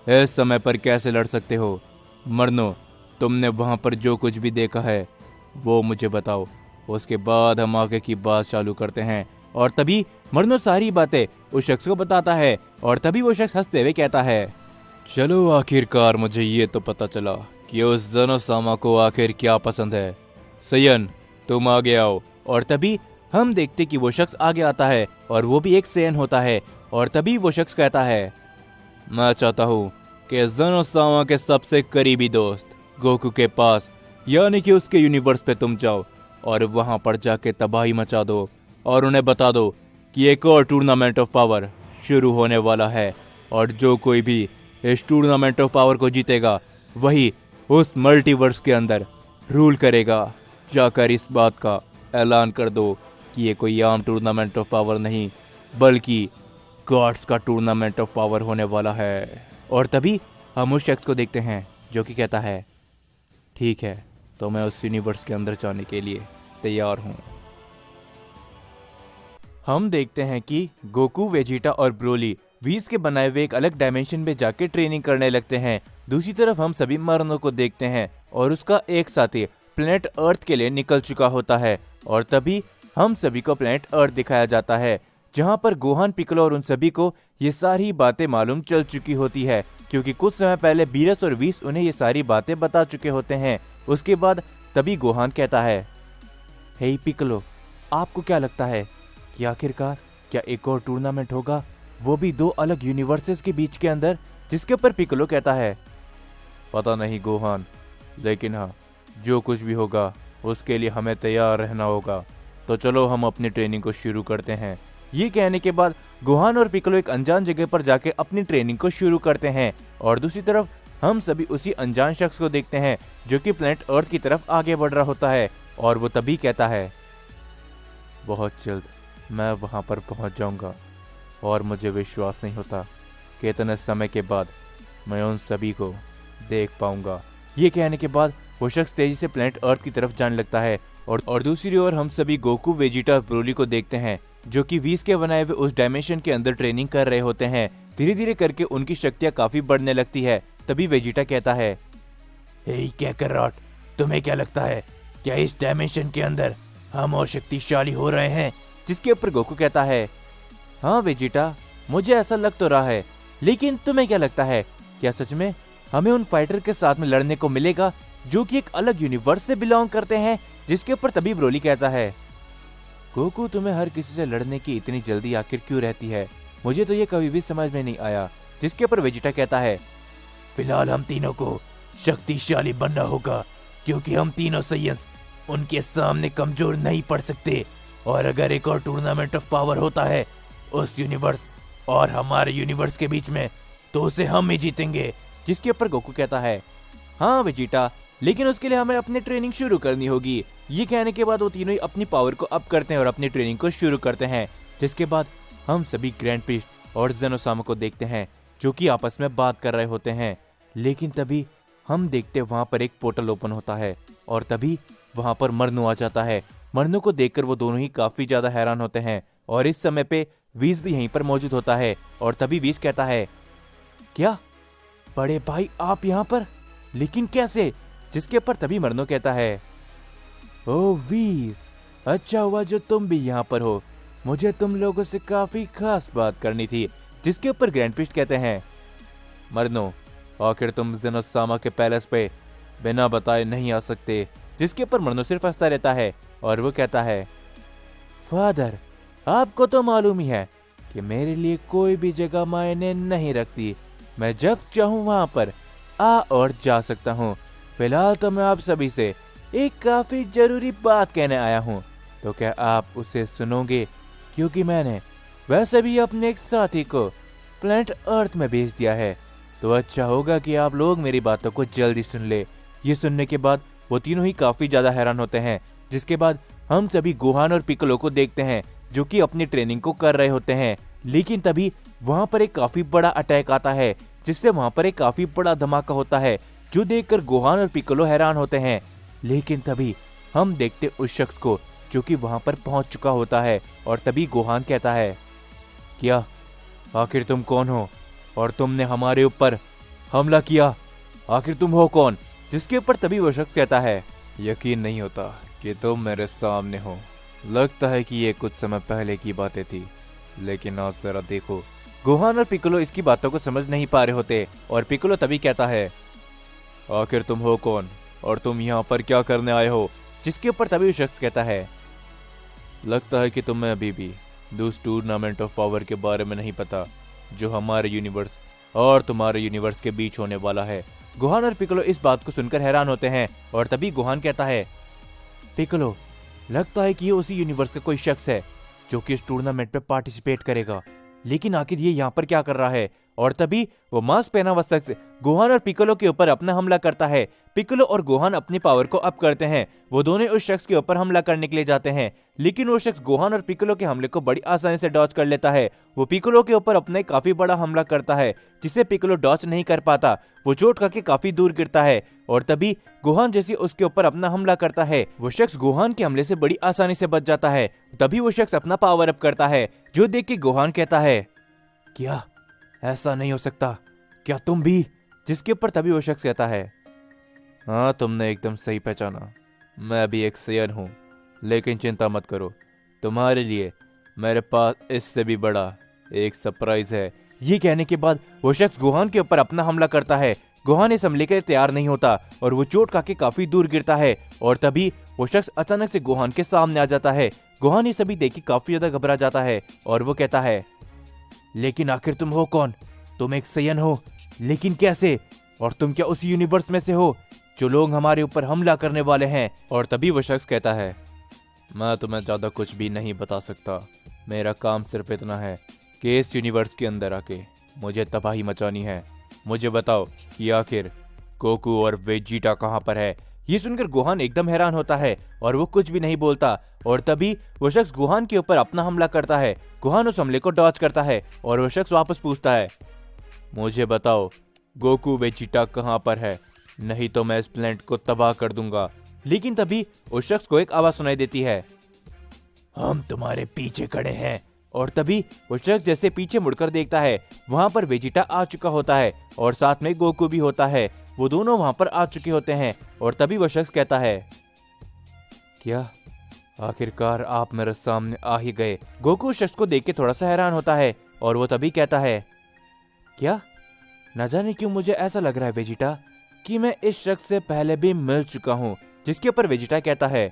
इस समय पर कैसे लड़ सकते हो? मरनो, तुमने वहां पर जो कुछ भी देखा है वो मुझे बताओ, उसके बाद हम आगे की बात चालू करते हैं। और तभी मरनो सारी बातें उस शख्स को बताता है और तभी वो शख्स हंसते हुए कहता है, चलो आखिरकार मुझे ये तो पता चला कि उस जेनोसामा को आखिर क्या पसंद है। सेयन, तुम आगे आओ। और तभी हम देखते कि वो शख्स आगे आता है और वो भी एक सेयन होता है और तभी वो शख्स कहता है, मैं चाहता हूँ कि जेनोसामा के सबसे करीबी दोस्त गोकू के पास, यानी कि उसके यूनिवर्स पे तुम जाओ और वहां पर जाके तबाही मचा दो और उन्हें बता दो कि एक और टूर्नामेंट ऑफ पावर शुरू होने वाला है और जो कोई भी इस टूर्नामेंट ऑफ पावर को जीतेगा वही उस मल्टीवर्स के अंदर रूल करेगा। जाकर इस बात का ऐलान कर दो कि ये कोई आम टूर्नामेंट ऑफ पावर नहीं बल्कि गॉड्स का टूर्नामेंट ऑफ पावर होने वाला है। और तभी हम उस शख्स को देखते हैं जो कि कहता है, ठीक है, तो मैं उस यूनिवर्स के अंदर जाने के लिए तैयार हूँ। हम देखते हैं कि गोकू, वेजिटा और ब्रोली वीस के बनाए हुए एक अलग डायमेंशन में जाके ट्रेनिंग करने लगते हैं। दूसरी तरफ हम सभी मरनो को देखते हैं और उसका एक साथी प्लेनेट अर्थ के लिए निकल चुका होता है और तभी हम सभी को प्लेनेट अर्थ दिखाया जाता है जहां पर गोहान, पिक्कोलो और उन सभी को ये सारी बातें मालूम चल चुकी होती है, क्योंकि कुछ समय पहले बीरस और वीस उन्हें ये सारी बातें बता चुके होते हैं। उसके बाद तभी गोहान कहता है, हे पिक्कोलो, आपको क्या लगता है कि आखिरकार क्या एक और टूर्नामेंट होगा, वो भी दो अलग यूनिवर्सेस के बीच के अंदर? जिसके ऊपर पिक्कोलो कहता है, पता नहीं गोहान, लेकिन हाँ, जो कुछ भी होगा उसके लिए हमें तैयार रहना होगा। तो चलो हम अपनी ट्रेनिंग को शुरू करते हैं। ये कहने के बाद गोहान और पिक्कोलो एक अनजान जगह पर जाके अपनी ट्रेनिंग को शुरू करते हैं और दूसरी तरफ हम सभी उसी अनजान शख्स को देखते हैं जो कि प्लेनेट अर्थ की तरफ आगे बढ़ रहा होता है और वो तभी कहता है, बहुत जल्द मैं वहां पर पहुंच जाऊंगा और मुझे विश्वास नहीं होता कि इतने समय के बाद मैं उन सभी को देख पाऊंगा। ये कहने के बाद वो शख्स तेजी से प्लेनेट अर्थ की तरफ जाने लगता है और दूसरी ओर हम सभी गोकू, वेजिटा और ब्रोली को देखते हैं जो कि वीस के बनाए हुए उस डायमेंशन के अंदर ट्रेनिंग कर रहे होते हैं। धीरे धीरे करके उनकी शक्तियां काफी बढ़ने लगती है। तभी वेजिटा कहता है, हे कैकरॉट, तुम्हें क्या लगता है क्या इस डायमेंशन के अंदर हम और शक्तिशाली हो रहे हैं? जिसके ऊपर गोकू कहता है, हाँ वेजिटा, मुझे ऐसा लग तो रहा है, लेकिन तुम्हें क्या लगता है क्या सच में हमें उन फाइटर के साथ में लड़ने को मिलेगा जो कि एक अलग यूनिवर्स से बिलोंग करते हैं? जिसके ऊपर तभी ब्रोली कहता है, गोकू, तुम्हें हर किसी से लड़ने की इतनी जल्दी आखिर क्यों रहती है? मुझे तो ये कभी भी समझ में नहीं आया। जिसके ऊपर वेजिटा कहता है, फिलहाल हम तीनों को शक्तिशाली बनना होगा क्योंकि हम तीनों सैयंस उनके सामने कमजोर नहीं पड़ सकते, और अगर एक और टूर्नामेंट ऑफ पावर होता है उस यूनिवर्स और हमारे यूनिवर्स के बीच में तो उसे हम ही जीतेंगे। जिसके ऊपर गोकू कहता है, हाँ वेजिटा, लेकिन उसके लिए हमें अपनी ट्रेनिंग शुरू करनी होगी। ये कहने के बाद वो तीनों ही अपनी पावर को अप करते हैं और अपनी ट्रेनिंग को शुरू करते हैं। जिसके बाद हम सभी ग्रैंड प्रीस्ट और जेनोसामा को देखते हैं जो कि आपस में बात कर रहे होते हैं। लेकिन तभी हम देखते वहां पर एक पोर्टल ओपन होता है और तभी वहां पर मरनू आ जाता है। मरनू को देखकर वो दोनों ही काफी ज्यादा हैरान होते हैं और इस समय पे वीस भी यहीं पर मौजूद होता है और तभी वीस कहता है, क्या बड़े भाई आप यहाँ पर, लेकिन कैसे? जिसके ऊपर तभी मरनू कहता है, ओ वीस, अच्छा हुआ जो तुम भी यहाँ पर हो, मुझे तुम लोगों से काफी खास बात करनी थी। जिसके ऊपर ग्रैंड प्रीस्ट कहते हैं, मरनू, आखिर तुम जेनोसामा के पैलेस पे बिना बताए नहीं आ सकते। जिसके ऊपर मरनू सिर्फ हंसता रहता है और वो कहता है, फादर, आपको तो मालूम ही है कि मेरे लिए कोई भी जगह मायने नहीं रखती, मैं जब चाहूँ वहां पर आ और जा सकता हूँ। फिलहाल तो मैं आप सभी से एक काफी जरूरी बात कहने आया हूँ, तो क्या आप उसे सुनोगे? क्योंकि मैंने वैसे भी अपने एक साथी को प्लेनेट अर्थ में भेज दिया है, तो अच्छा होगा कि आप लोग मेरी बातों को जल्दी सुन ले। ये सुनने के बाद वो तीनों ही काफी ज्यादा हैरान होते हैं। जिसके बाद हम सभी गोहान और पिक्कोलो को देखते हैं जो कि अपनी ट्रेनिंग को कर रहे होते हैं। लेकिन तभी वहां पर एक काफी बड़ा अटैक आता है जिससे वहां पर एक काफी बड़ा धमाका होता है जो देखकर गोहान और पिक्कोलो हैरान होते हैं। लेकिन तभी हम देखते उस शख्स को जो कि वहां पर पहुंच चुका होता है और तभी गोहान कहता है, क्या आखिर तुम कौन हो और तुमने हमारे ऊपर हमला किया? आखिर तुम हो कौन? जिसके ऊपर तभी वो शख्स कहता है, यकीन नहीं होता कि तुम मेरे सामने हो। लगता है कि ये कुछ समय पहले की बातें थी, लेकिन आज जरा देखो। गोहान और पिक्कोलो इसकी बातों को समझ नहीं पा रहे होते और पिक्कोलो तभी कहता है, आखिर तुम हो कौन और तुम यहाँ पर क्या करने आए हो? जिसके ऊपर तभी वो शख्स कहता है, लगता है कि तुम्हें अभी भी उस टूर्नामेंट ऑफ पावर के बारे में नहीं पता जो हमारे यूनिवर्स और तुम्हारे यूनिवर्स के बीच होने वाला है। गोहान और पिक्कोलो इस बात को सुनकर हैरान होते हैं और तभी गोहान कहता है, पिक्कोलो, लगता है कि ये उसी यूनिवर्स का कोई शख्स है जो कि इस टूर्नामेंट में पार्टिसिपेट करेगा, लेकिन आखिर ये यहाँ पर क्या कर रहा है? और तभी वो मास्क पहना हुआ शख्स गोहान और पिक्कोलो के ऊपर अपना हमला करता है। पिक्कोलो और गोहान अपनी पावर को अप करते हैं। वो दोनों उस शख्स के ऊपर हमला करने के लिए जाते हैं, लेकिन वो शख्स गोहान और पिक्कोलो के हमले को बड़ी आसानी से डॉज कर लेता है। वो पिक्कोलो के ऊपर अपने काफी बड़ा हमला करता है जिसे पिक्कोलो डॉज नहीं कर पाता। वो चोट खा के काफी दूर गिरता है और तभी गोहान जैसे उसके ऊपर अपना हमला करता है, वो शख्स गोहान के हमले से बड़ी आसानी से बच जाता है। तभी वो शख्स अपना पावर अप करता है जो देख के गोहान कहता है, क्या ऐसा नहीं हो सकता? क्या तुम भी? जिसके ऊपर तभी वो शख्स कहता है, हाँ, तुमने एकदम सही पहचाना, मैं भी एक सेयन हूँ, लेकिन चिंता मत करो, तुम्हारे लिए मेरे पास इससे भी बड़ा एक सरप्राइज है। ये कहने के बाद वो शख्स गोहान के ऊपर अपना हमला करता है। गोहान इस हमले के लिए तैयार नहीं होता और वो चोट खा के काफी दूर गिरता है और तभी वो शख्स अचानक से गोहान के सामने आ जाता है। गोहान ये सभी देख के काफी ज्यादा घबरा जाता है और वो कहता है, लेकिन आखिर तुम हो कौन? तुम एक सयन हो, लेकिन कैसे? और तुम क्या उसी यूनिवर्स में से हो जो लोग हमारे ऊपर हमला करने वाले हैं? और तभी वो शख्स कहता है, मैं तुम्हें ज्यादा कुछ भी नहीं बता सकता। मेरा काम सिर्फ इतना है कि इस यूनिवर्स के अंदर आके मुझे तबाही मचानी है। मुझे बताओ कि आखिर गोकू और वेजिटा कहाँ पर है? ये सुनकर गोहान एकदम हैरान होता है और वो कुछ भी नहीं बोलता और तभी वो शख्स गोहान के ऊपर अपना हमला करता है। गोहान उस हमले को डॉज करता है और वो शख्स वापस पूछता है, मुझे बताओ गोकू वेजिटा कहाँ पर है, नहीं तो मैं इस प्लेनेट को तबाह कर दूंगा। लेकिन तभी उस शख्स को एक आवाज सुनाई देती है, हम तुम्हारे पीछे खड़े हैं। और तभी वो शख्स जैसे पीछे मुड़कर देखता है, वहां पर वेजिटा आ चुका होता है और साथ में गोकू भी होता है। वो दोनों वहां पर आ चुके होते हैं और तभी वो शख्स कहता है, क्या आखिरकार आप मेरे सामने आ ही गए? गोकू उस शख्स को देख के थोड़ा सा हैरान होता है और वो तभी कहता है, क्या? न जाने क्यों मुझे ऐसा लग रहा है वेजिटा कि मैं इस शख्स से पहले भी मिल चुका हूँ। जिसके ऊपर वेजिटा कहता है,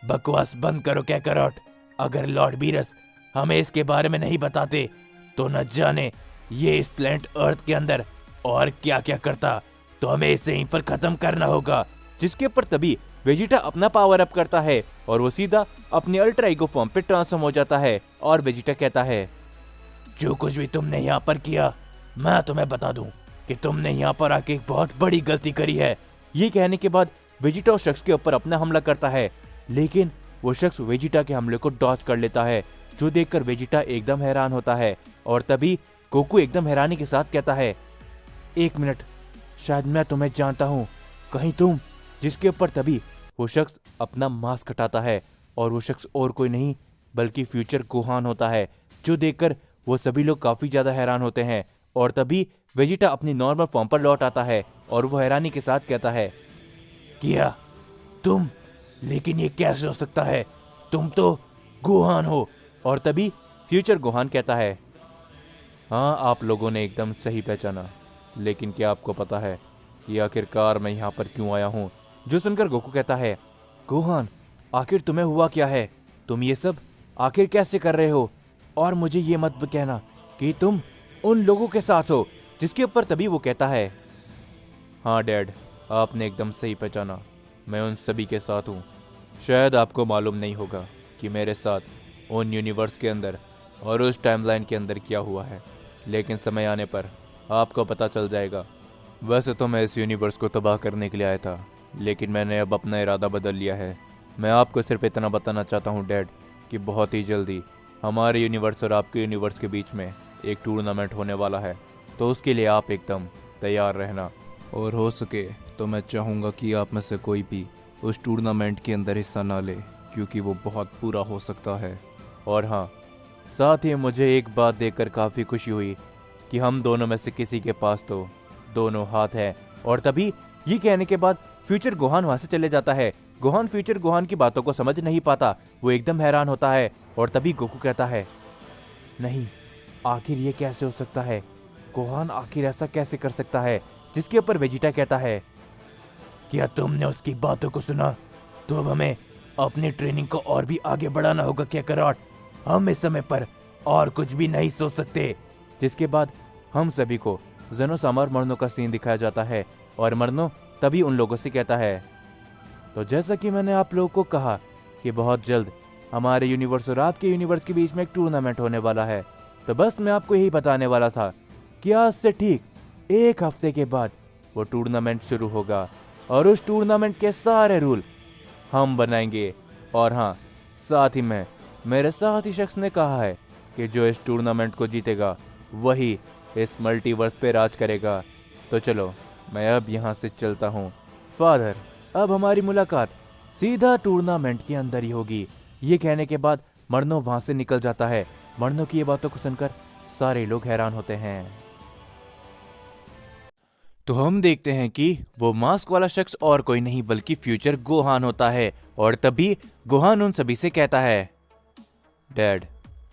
बकवास बंद करो कैकरॉट। अगर लॉर्ड बीरस हमें इसके बारे में नहीं बताते तो न जाने ये इस प्लेनेट अर्थ के अंदर और क्या क्या करता, तो हमें इसे यहीं पर खत्म करना होगा। जिसके ऊपर तभी वेजिटा अपना पावर अप करता है और वो सीधा अपने अल्ट्रा ईगो फॉर्म पे ट्रांसफॉर्म हो जाता है और वेजिटा कहता है, जो कुछ भी तुमने यहाँ पर किया मैं तुम्हें बता दूं कि तुमने यहाँ पर आके एक बहुत बड़ी गलती करी है। ये कहने के बाद वेजिटा उस शख्स के ऊपर अपना हमला करता है, लेकिन वो शख्स वेजिटा के हमले को डॉज कर लेता है, जो देखकर वेजिटा एकदम हैरान होता है। और तभी गोकू एकदम हैरानी के साथ कहता है, एक मिनट, शायद मैं तुम्हें जानता हूँ, कहीं तुम? जिसके ऊपर तभी वो शख्स अपना मास्क हटाता है और वो शख्स और कोई नहीं बल्कि फ्यूचर गोहान होता है, जो देखकर वो सभी लोग काफी ज्यादा हैरान होते हैं। और तभी वेजिटा अपनी नॉर्मल फॉर्म पर लौट आता है और वो हैरानी के साथ कहता है, क्या तुम? लेकिन ये कैसे हो सकता है? तुम तो गोहान हो। और तभी फ्यूचर गोहान कहता है, हाँ आप लोगों ने एकदम सही पहचाना, लेकिन क्या आपको पता है कि आखिरकार मैं यहाँ पर क्यों आया हूँ? जो सुनकर गोकू कहता है, गोहान आखिर तुम्हें हुआ क्या है? तुम ये सब आखिर कैसे कर रहे हो? और मुझे ये मत कहना कि तुम उन लोगों के साथ हो। जिसके ऊपर तभी वो कहता है, हाँ डैड, आपने एकदम सही पहचाना, मैं उन सभी के साथ हूँ। शायद आपको मालूम नहीं होगा कि मेरे साथ उन यूनिवर्स के अंदर और उस टाइमलाइन के अंदर क्या हुआ है, लेकिन समय आने पर आपको पता चल जाएगा। वैसे तो मैं इस यूनिवर्स को तबाह करने के लिए आया था, लेकिन मैंने अब अपना इरादा बदल लिया है। मैं आपको सिर्फ इतना बताना चाहता हूँ डैड कि बहुत ही जल्दी हमारे यूनिवर्स और आपके यूनिवर्स के बीच में एक टूर्नामेंट होने वाला है, तो उसके लिए आप एकदम तैयार रहना। और हो सके तो मैं चाहूँगा कि आप में से कोई भी उस टूर्नामेंट के अंदर हिस्सा ना ले, क्योंकि वो बहुत बुरा हो सकता है। और हाँ, साथ ही मुझे एक बात देखकर काफ़ी खुशी हुई कि हम दोनों में से किसी के पास तो दोनों हाथ हैं। और तभी ये कहने के बाद फ्यूचर गोहान वहाँ से चले जाता है। गोहान फ्यूचर गोहान की बातों को समझ नहीं पाता, वो एकदम हैरान होता है। और तभी गोकू कहता है, नहीं, आखिर ये कैसे हो सकता है? गोहान आखिर ऐसा कैसे कर सकता है? जिसके ऊपर वेजिटा कहता है, क्या तुमने उसकी बातों को सुना? तो अब हमें अपनी ट्रेनिंग को और भी आगे बढ़ाना होगा क्या करॉट? हम इस समय पर और कुछ भी नहीं सोच सकते। जिसके बाद हम सभी को ज़ेनोसामा और मर्नो का सीन दिखाया जाता है और मर्नो तभी उन लोगों से कहता है, तो जैसा कि मैंने आप लोगों को कहा कि बहुत जल्द हमारे यूनिवर्स और आपके यूनिवर्स के बीच में एक टूर्नामेंट होने वाला है, तो बस मैं आपको यही बताने वाला था कि आज से ठीक 1 हफ्ते के बाद वो टूर्नामेंट शुरू होगा और उस टूर्नामेंट के सारे रूल हम बनाएंगे। और हाँ, साथ ही में मेरे साथी शख्स ने कहा है कि जो इस टूर्नामेंट को जीतेगा वही इस मल्टीवर्स पे राज करेगा। तो चलो मैं अब यहाँ से चलता हूँ फादर, अब हमारी मुलाकात सीधा टूर्नामेंट के अंदर ही होगी। ये कहने के बाद मर्नो वहां से निकल जाता है। मर्नो की ये बातों को सुनकर सारे लोग हैरान होते हैं। तो हम देखते हैं कि वो मास्क वाला शख्स और कोई नहीं बल्कि फ्यूचर गोहान होता है। और तभी गोहान उन सभी से कहता है, डैड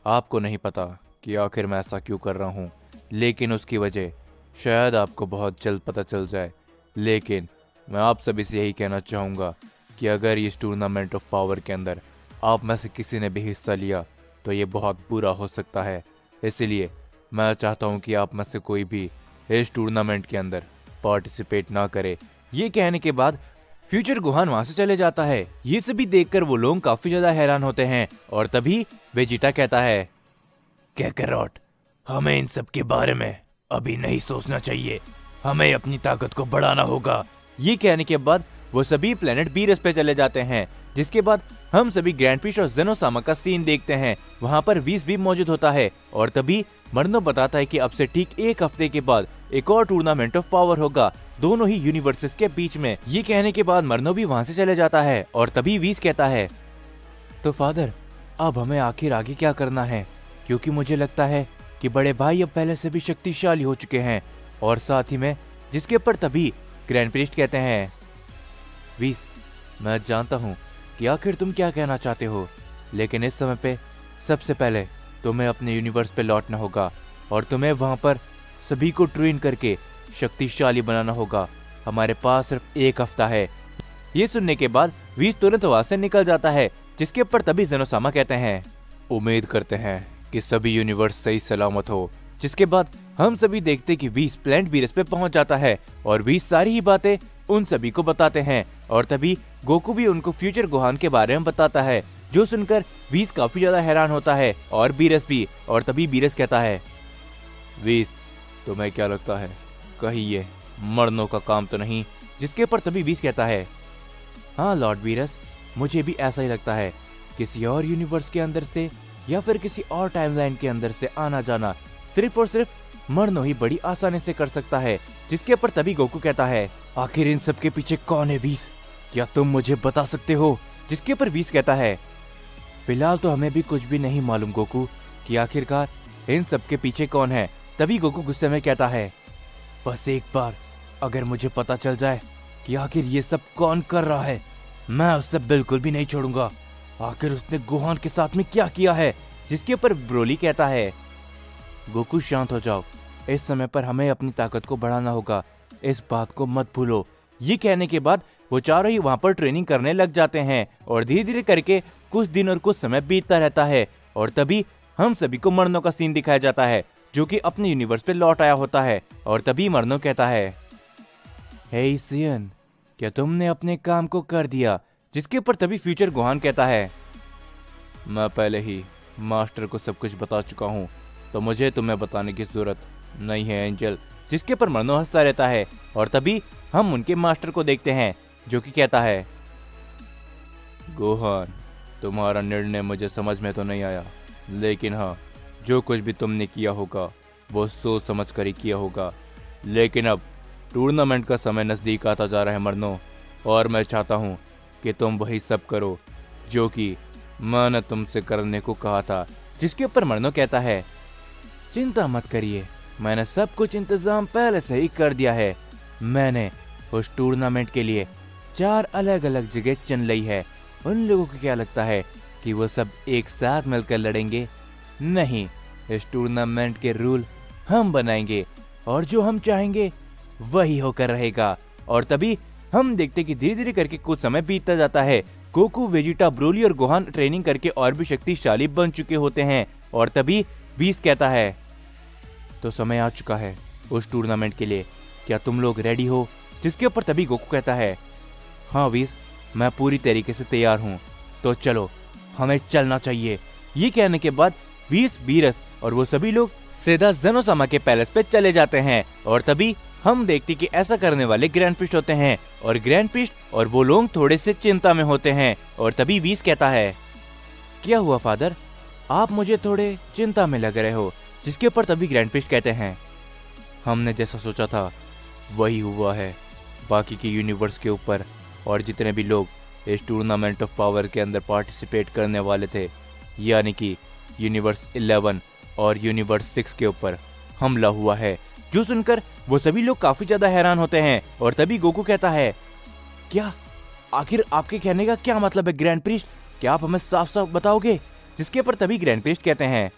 आपको नहीं पता कि आखिर मैं ऐसा क्यों कर रहा हूँ, लेकिन उसकी वजह शायद आपको बहुत जल्द पता चल जाए। लेकिन मैं आप सभी से यही कहना चाहूँगा कि अगर इस टूर्नामेंट ऑफ पावर के अंदर आप में से किसी ने भी हिस्सा लिया तो ये बहुत बुरा हो सकता है। इसलिए मैं चाहता हूँ कि आप में से कोई भी इस टूर्नामेंट के अंदर पार्टिसिपेट ना करे। ये कहने के बाद फ्यूचर गोहान वहां से चले जाता है। ये सभी देखकर वो लोग काफी ज्यादा हैरान होते हैं और तभी वेजिटा कहता है, कैकरॉट, हमें इन सब के बारे में अभी नहीं सोचना चाहिए, हमें अपनी ताकत को बढ़ाना होगा। ये कहने के बाद वो सभी प्लेनेट बीरस पे चले जाते हैं, जिसके बाद हम सभी ग्रैंड प्रिस्ट और जेनोसामा का सीन देखते हैं। वहाँ पर वीस भी मौजूद होता है और तभी मर्नो बताता है कि अब से ठीक एक हफ्ते के बाद एक और टूर्नामेंट ऑफ पावर होगा, दोनों ही यूनिवर्सेस के बीच में। ये कहने के बाद मर्नो भी वहाँ से चले जाता है और तभी वीस कहता है, तो फादर अब हमें आखिर आगे क्या करना है, क्योंकि मुझे लगता है कि बड़े भाई अब पहले से भी शक्तिशाली हो चुके हैं। और साथ ही में जिसके ऊपर तभी ग्रैंड प्रिस्ट कहते हैं, वीस, मैं जानता हूँ कि आखिर तुम क्या कहना चाहते हो, लेकिन इस समय पे सबसे पहले तुम्हें अपने यूनिवर्स पे लौटना होगा और तुम्हें वहां पर सभी को ट्रेन करके शक्तिशाली बनाना होगा। हमारे पास सिर्फ एक हफ्ता है। ये सुनने के बाद वीस तुरंत वहां से निकल जाता है, जिसके ऊपर तभी जेनोसामा कहते हैं, उम्मीद करते हैं कि सभी यूनिवर्स सही सलामत हो। जिसके बाद हम सभी देखते कि वीस प्लेनेट बीरस पे पहुंच जाता है और वीस सारी ही बातें उन सभी को बताते हैं और तभी गोकू भी उनको फ्यूचर गोहान के बारे में बताता है, जो सुनकर वीस काफी ज्यादा हैरान होता है और बीरस भी। और तभी बीरस कहता है, वीस, तुम्हें क्या लगता है कहीं ये मर्नों का काम तो नहीं? जिसके ऊपर तभी वीस कहता है, हाँ लॉर्ड बीरस, मुझे भी ऐसा ही लगता है। किसी और यूनिवर्स के अंदर से या फिर किसी और टाइमलाइन के अंदर से आना जाना सिर्फ और सिर्फ मर्नो ही बड़ी आसानी से कर सकता है। जिसके ऊपर तभी गोकू कहता है, आखिर इन सब के पीछे कौन है वीस, क्या तुम मुझे बता सकते हो? जिसके ऊपर वीस कहता है, फिलहाल तो हमें भी कुछ भी नहीं मालूम गोकू कि आखिरकार इन सब के पीछे कौन है। तभी गोकू गुस्से में कहता है, बस एक बार अगर मुझे पता चल जाए कि आखिर ये सब कौन कर रहा है, मैं उसे बिल्कुल भी नहीं छोड़ूंगा। आखिर उसने गोहान के साथ में क्या किया है? जिसके ऊपर ब्रोली कहता है, गोकू शांत हो जाओ, इस समय पर हमें अपनी ताकत को बढ़ाना होगा, इस बात को मत भूलो। ये कहने के बाद वो चारों ही वहां पर ट्रेनिंग करने लग जाते हैं और धीरे धीरे करके कुछ दिन और कुछ समय बीतता रहता है और तभी हम सभी को मर्नो का सीन दिखाया जाता है, जो कि अपने यूनिवर्स पे लौट आया होता है। और तभी मर्नो कहता है, हे सियन, क्या तुमने अपने काम को कर दिया? जिसके ऊपर तभी फ्यूचर गोहान कहता है, मैं पहले ही मास्टर को सब कुछ बता चुका हूँ, तो मुझे तुम्हें बताने की जरूरत नहीं है एंजल। जिसके पर मर्नो हंसता रहता है और तभी हम उनके मास्टर को देखते हैं, जो कि कहता है, गोहान, तुम्हारा निर्णय मुझे समझ में तो नहीं आया, लेकिन हाँ, जो कुछ भी तुमने किया होगा वो सोच समझ कर ही किया होगा। लेकिन अब टूर्नामेंट का समय नजदीक आता जा रहा है मर्नो, और मैं चाहता हूँ कि तुम वही सब करो जो कि मैंने तुमसे करने को कहा था। जिसके ऊपर मर्नो कहता है, चिंता मत करिए, मैंने सब कुछ इंतजाम पहले से ही कर दिया है। मैंने उस टूर्नामेंट के लिए 4 अलग अलग जगह चुन ली है। उन लोगों को क्या लगता है कि वो सब एक साथ मिलकर लड़ेंगे? नहीं, इस टूर्नामेंट के रूल हम बनाएंगे और जो हम चाहेंगे वही होकर रहेगा। और तभी हम देखते कि धीरे धीरे करके कुछ समय बीतता जाता है। गोकू, वेजिटा, ब्रोली और गोहान ट्रेनिंग करके और भी शक्तिशाली बन चुके होते हैं और तभी वीस कहता है, तो समय आ चुका है उस टूर्नामेंट के लिए, क्या तुम लोग रेडी हो? जिसके ऊपर तभी गोकू कहता है, हाँ वीस, मैं पूरी तरीके से तैयार हूँ, तो चलो हमें चलना चाहिए। ये कहने के बाद वीस, बीरस और वो सभी लोग सीधा जेनोसामा के पैलेस पे चले जाते हैं और तभी हम देखते कि ऐसा करने वाले ग्रैंड प्रिस्ट होते हैं और ग्रैंड प्रिस्ट और वो लोग थोड़े से चिंता में होते हैं। और तभी वीस कहता है, क्या हुआ फादर, आप मुझे थोड़े चिंता में लग रहे हो? जिसके ऊपर तभी ग्रैंड प्रिस्ट कहते हैं, हमने जैसा सोचा था वही हुआ है। बाकी के यूनिवर्स के ऊपर और जितने भी लोग इस टूर्नामेंट ऑफ पावर के अंदर पार्टिसिपेट करने वाले थे, यानी कि यूनिवर्स 11 और यूनिवर्स 6 के ऊपर हमला हुआ है। जो सुनकर वो सभी लोग काफी ज्यादा हैरान होते हैं और तभी गोकू कहता है, क्या आखिर आपके कहने का क्या मतलब है ग्रैंड प्रिस्ट? क्या आप हमें साफ साफ बताओगे? जिसके ऊपर तभी ग्रैंड प्रिस्ट कहते हैं,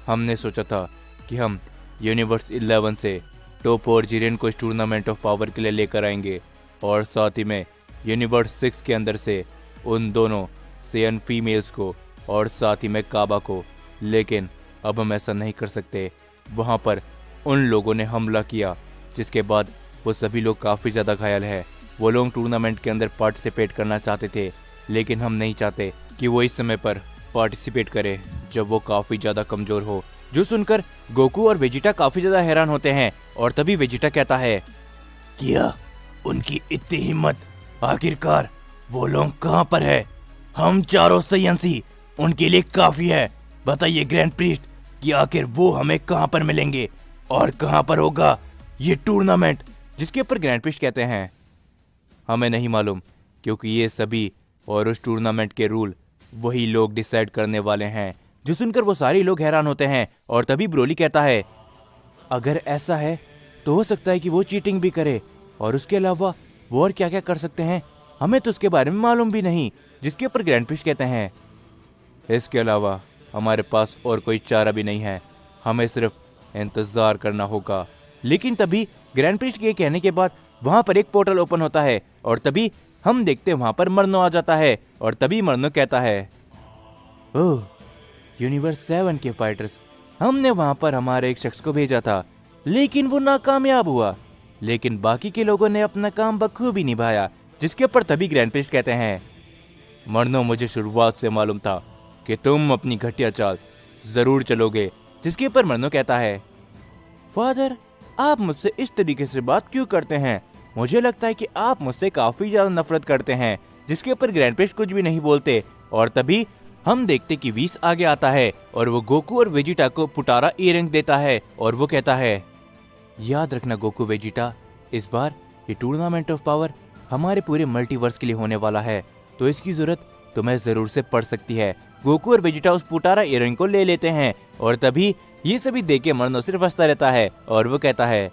हमने सोचा था कि हम यूनिवर्स 11 से टॉप और जिरेन को इस टूर्नामेंट ऑफ पावर के लिए लेकर आएंगे और साथ ही में यूनिवर्स 6 के अंदर से उन दोनों सेयन फीमेल्स को और साथ ही में काबा को, लेकिन अब हम ऐसा नहीं कर सकते। वहाँ पर उन लोगों ने हमला किया जिसके बाद वो सभी लोग काफ़ी ज़्यादा घायल है। वो लोग टूर्नामेंट के अंदर पार्टिसिपेट करना चाहते थे, लेकिन हम नहीं चाहते कि वो इस समय पर पार्टिसिपेट करे जब वो काफ़ी ज़्यादा कमज़ोर हो। जो सुनकर गोकू और वेजिटा काफ़ी ज़्यादा हैरान होते हैं और तभी वेजिटा कहता है, क्या उनकी इतनी हिम्मत, आखिरकार वो लोग कहाँ पर है? हम चारों सयंसी उनके लिए काफी है। बताइए ग्रैंड प्रीस्ट कि आखिर वो हमें कहाँ पर मिलेंगे और कहाँ पर होगा ये टूर्नामेंट? जिसके ऊपर ग्रैंड प्रीस्ट कहते हैं, हमें नहीं मालूम, क्योंकि ये सभी और उस टूर्नामेंट के रूल वही लोग डिसाइड करने वाले हैं। जो सुनकर वो सारे लोग हैरान होते हैं और तभी ब्रोली कहता है, अगर ऐसा है तो हो सकता है कि वो चीटिंग भी करे और उसके अलावा वो और क्या क्या कर सकते हैं, हमें तो उसके बारे में मालूम भी नहीं। जिसके ऊपर ग्रैंड प्रिस्ट कहते हैं, इसके अलावा हमारे पास और कोई चारा भी नहीं है, हमें सिर्फ इंतजार करना होगा। लेकिन तभी ग्रैंड प्रिस्ट के कहने के बाद वहां पर एक पोर्टल ओपन होता है और तभी हम देखते हैं वहां पर मरनो आ जाता है और तभी मरनो कहता है, ओह यूनिवर्स 7 के फाइटर्स, हमने वहां पर हमारे एक शख्स को भेजा था लेकिन वो नाकामयाब हुआ, लेकिन बाकी के लोगों ने अपना काम बखूबी निभाया। जिसके ऊपर तभी ग्रैंड प्रिस्ट कहते हैं, मरनो मुझे शुरुआत से मालूम था कि तुम अपनी घटिया चाल जरूर चलोगे। जिसके ऊपर मरनो कहता है, फादर आप मुझसे इस तरीके से बात क्यों करते हैं? मुझे लगता है कि आप मुझसे काफी ज्यादा नफरत करते हैं। जिसके ऊपर ग्रैंड प्रिस्ट कुछ भी नहीं बोलते और तभी हम देखते कि वीस आगे आता है और वो गोकू और वेजिटा को पुटारा ईयरिंग देता है और वो कहता है, याद रखना गोकू वेजिटा, इस बार ये टूर्नामेंट ऑफ पावर हमारे पूरे मल्टीवर्स के लिए होने वाला है, तो इसकी जरूरत तुम्हें जरूर से पड़ सकती है। गोकू और वेजिटा उस पुटारा ईयरिंग को ले लेते हैं और तभी ये सभी देख के मरनो सिर्फ हंसता रहता है और वो कहता है,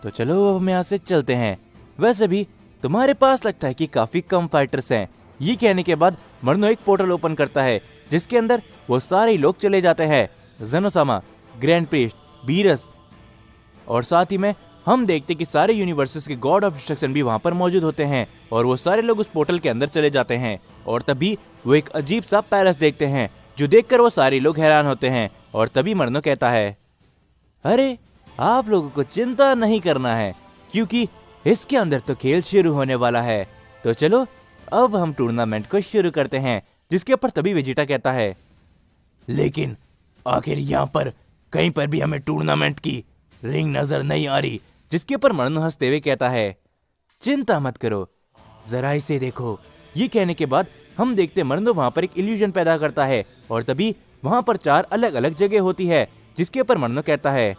तो चलो अब हम यहाँ से चलते हैं। वैसे भी तुम्हारे पास लगता है कि काफी कम फाइटर्स हैं। ये कहने के बाद मरनो एक पोर्टल ओपन करता है जिसके अंदर वो सारे लोग चले जाते हैं, ज़ेनोसामा, ग्रैंड प्रीस्ट, बीरस और साथ ही में हम देखते कि सारे यूनिवर्सेस के गॉड ऑफ डिस्ट्रक्शन भी वहां पर मौजूद होते हैं और वो सारे लोग उस पोर्टल के अंदर चले जाते हैं और तभी वो एक अजीब सा पैलेस देखते हैं जो देखकर वो सारे लोग हैरान होते हैं और तभी मरनो कहता है, अरे आप लोगों को चिंता नहीं करना है क्योंकि इसके अंदर तो खेल शुरू होने वाला है, तो चलो अब हम टूर्नामेंट को शुरू करते हैं। जिसके ऊपर तभी वेजिटा कहता है, लेकिन आखिर यहाँ पर कहीं पर भी हमें टूर्नामेंट की रिंग नजर नहीं आ रही। जिसके ऊपर मरनो हंसते हुए कहता है, चिंता मत करो, जरा इसे देखो। ये कहने के बाद हम देखते मरनो वहां पर एक इल्यूजन पैदा करता है और तभी वहां पर 4 अलग अलग जगह होती है। जिसके ऊपर मरनो कहता है,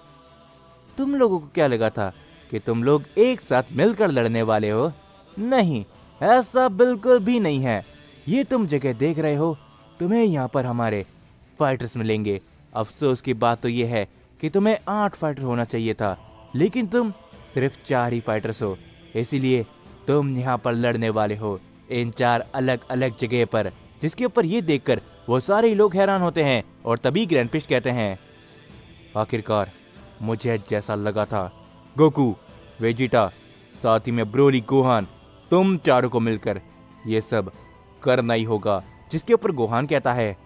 तुम लोगों को क्या लगा था कि तुम लोग एक साथ मिलकर लड़ने वाले हो? नहीं, ऐसा बिल्कुल भी नहीं है। ये तुम जगह देख रहे हो, तुम्हें यहाँ पर हमारे फाइटर्स मिलेंगे। अफसोस की बात तो ये है कि तुम्हें 8 फाइटर होना चाहिए था, लेकिन तुम सिर्फ 4 ही फाइटर्स हो, इसीलिए तुम यहाँ पर लड़ने वाले हो इन 4 अलग अलग जगह पर। जिसके ऊपर ये देखकर वो सारे लोग हैरान होते हैं और तभी ग्रैंड प्रिस्ट कहते हैं, आखिरकार मुझे जैसा लगा था, गोकू, वेजिटा, साथ ही में ब्रोली, गोहान, तुम चारों को मिलकर ये सब करना ही होगा। जिसके ऊपर गोहान कहता है,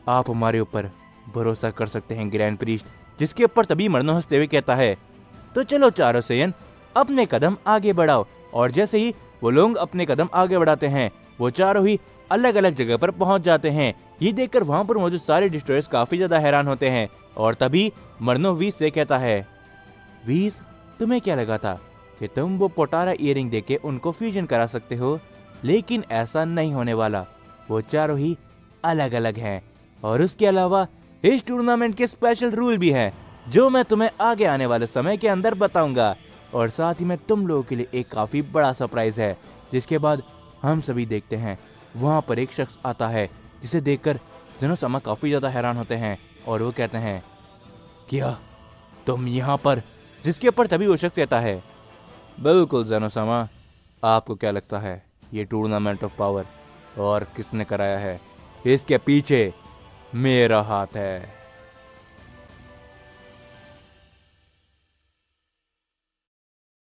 आप हमारे ऊपर भरोसा कर सकते हैं ग्रैंड प्रीस्ट। जिसके ऊपर तभी मरनो हंसते हुए कहता है, तो चलो चारों सेयन अपने कदम आगे बढ़ाओ। और जैसे ही वो लोग अपने कदम आगे बढ़ाते हैं वो चारों ही अलग अलग जगह पर पहुंच जाते हैं। ये देखकर वहां पर मौजूद सारे डिस्ट्रॉयर्स काफी ज्यादा हैरान होते हैं और तभी मरनो वीस से कहता है, वीस, तुम्हें क्या लगा था कि तुम वो पोटारा ईयरिंग देके उनको फ्यूजन करा सकते हो? लेकिन ऐसा नहीं होने वाला, वो चारों ही अलग अलग हैं और उसके अलावा इस टूर्नामेंट के स्पेशल रूल भी हैं जो मैं तुम्हें आगे आने वाले समय के अंदर बताऊंगा। और साथ ही में तुम लोगों के लिए एक काफी बड़ा सरप्राइज है। जिसके बाद हम सभी देखते हैं वहां पर एक शख्स आता है जिसे देखकर ज़ेनोसामा काफी ज्यादा हैरान होते हैं और वो कहते हैं, क्या तुम यहाँ पर? जिसके ऊपर तभी वो शख्स कहता है, बिल्कुल ज़ेनोसामा, आपको क्या लगता है ये टूर्नामेंट ऑफ पावर और किसने कराया है? इसके पीछे मेरा हाथ है।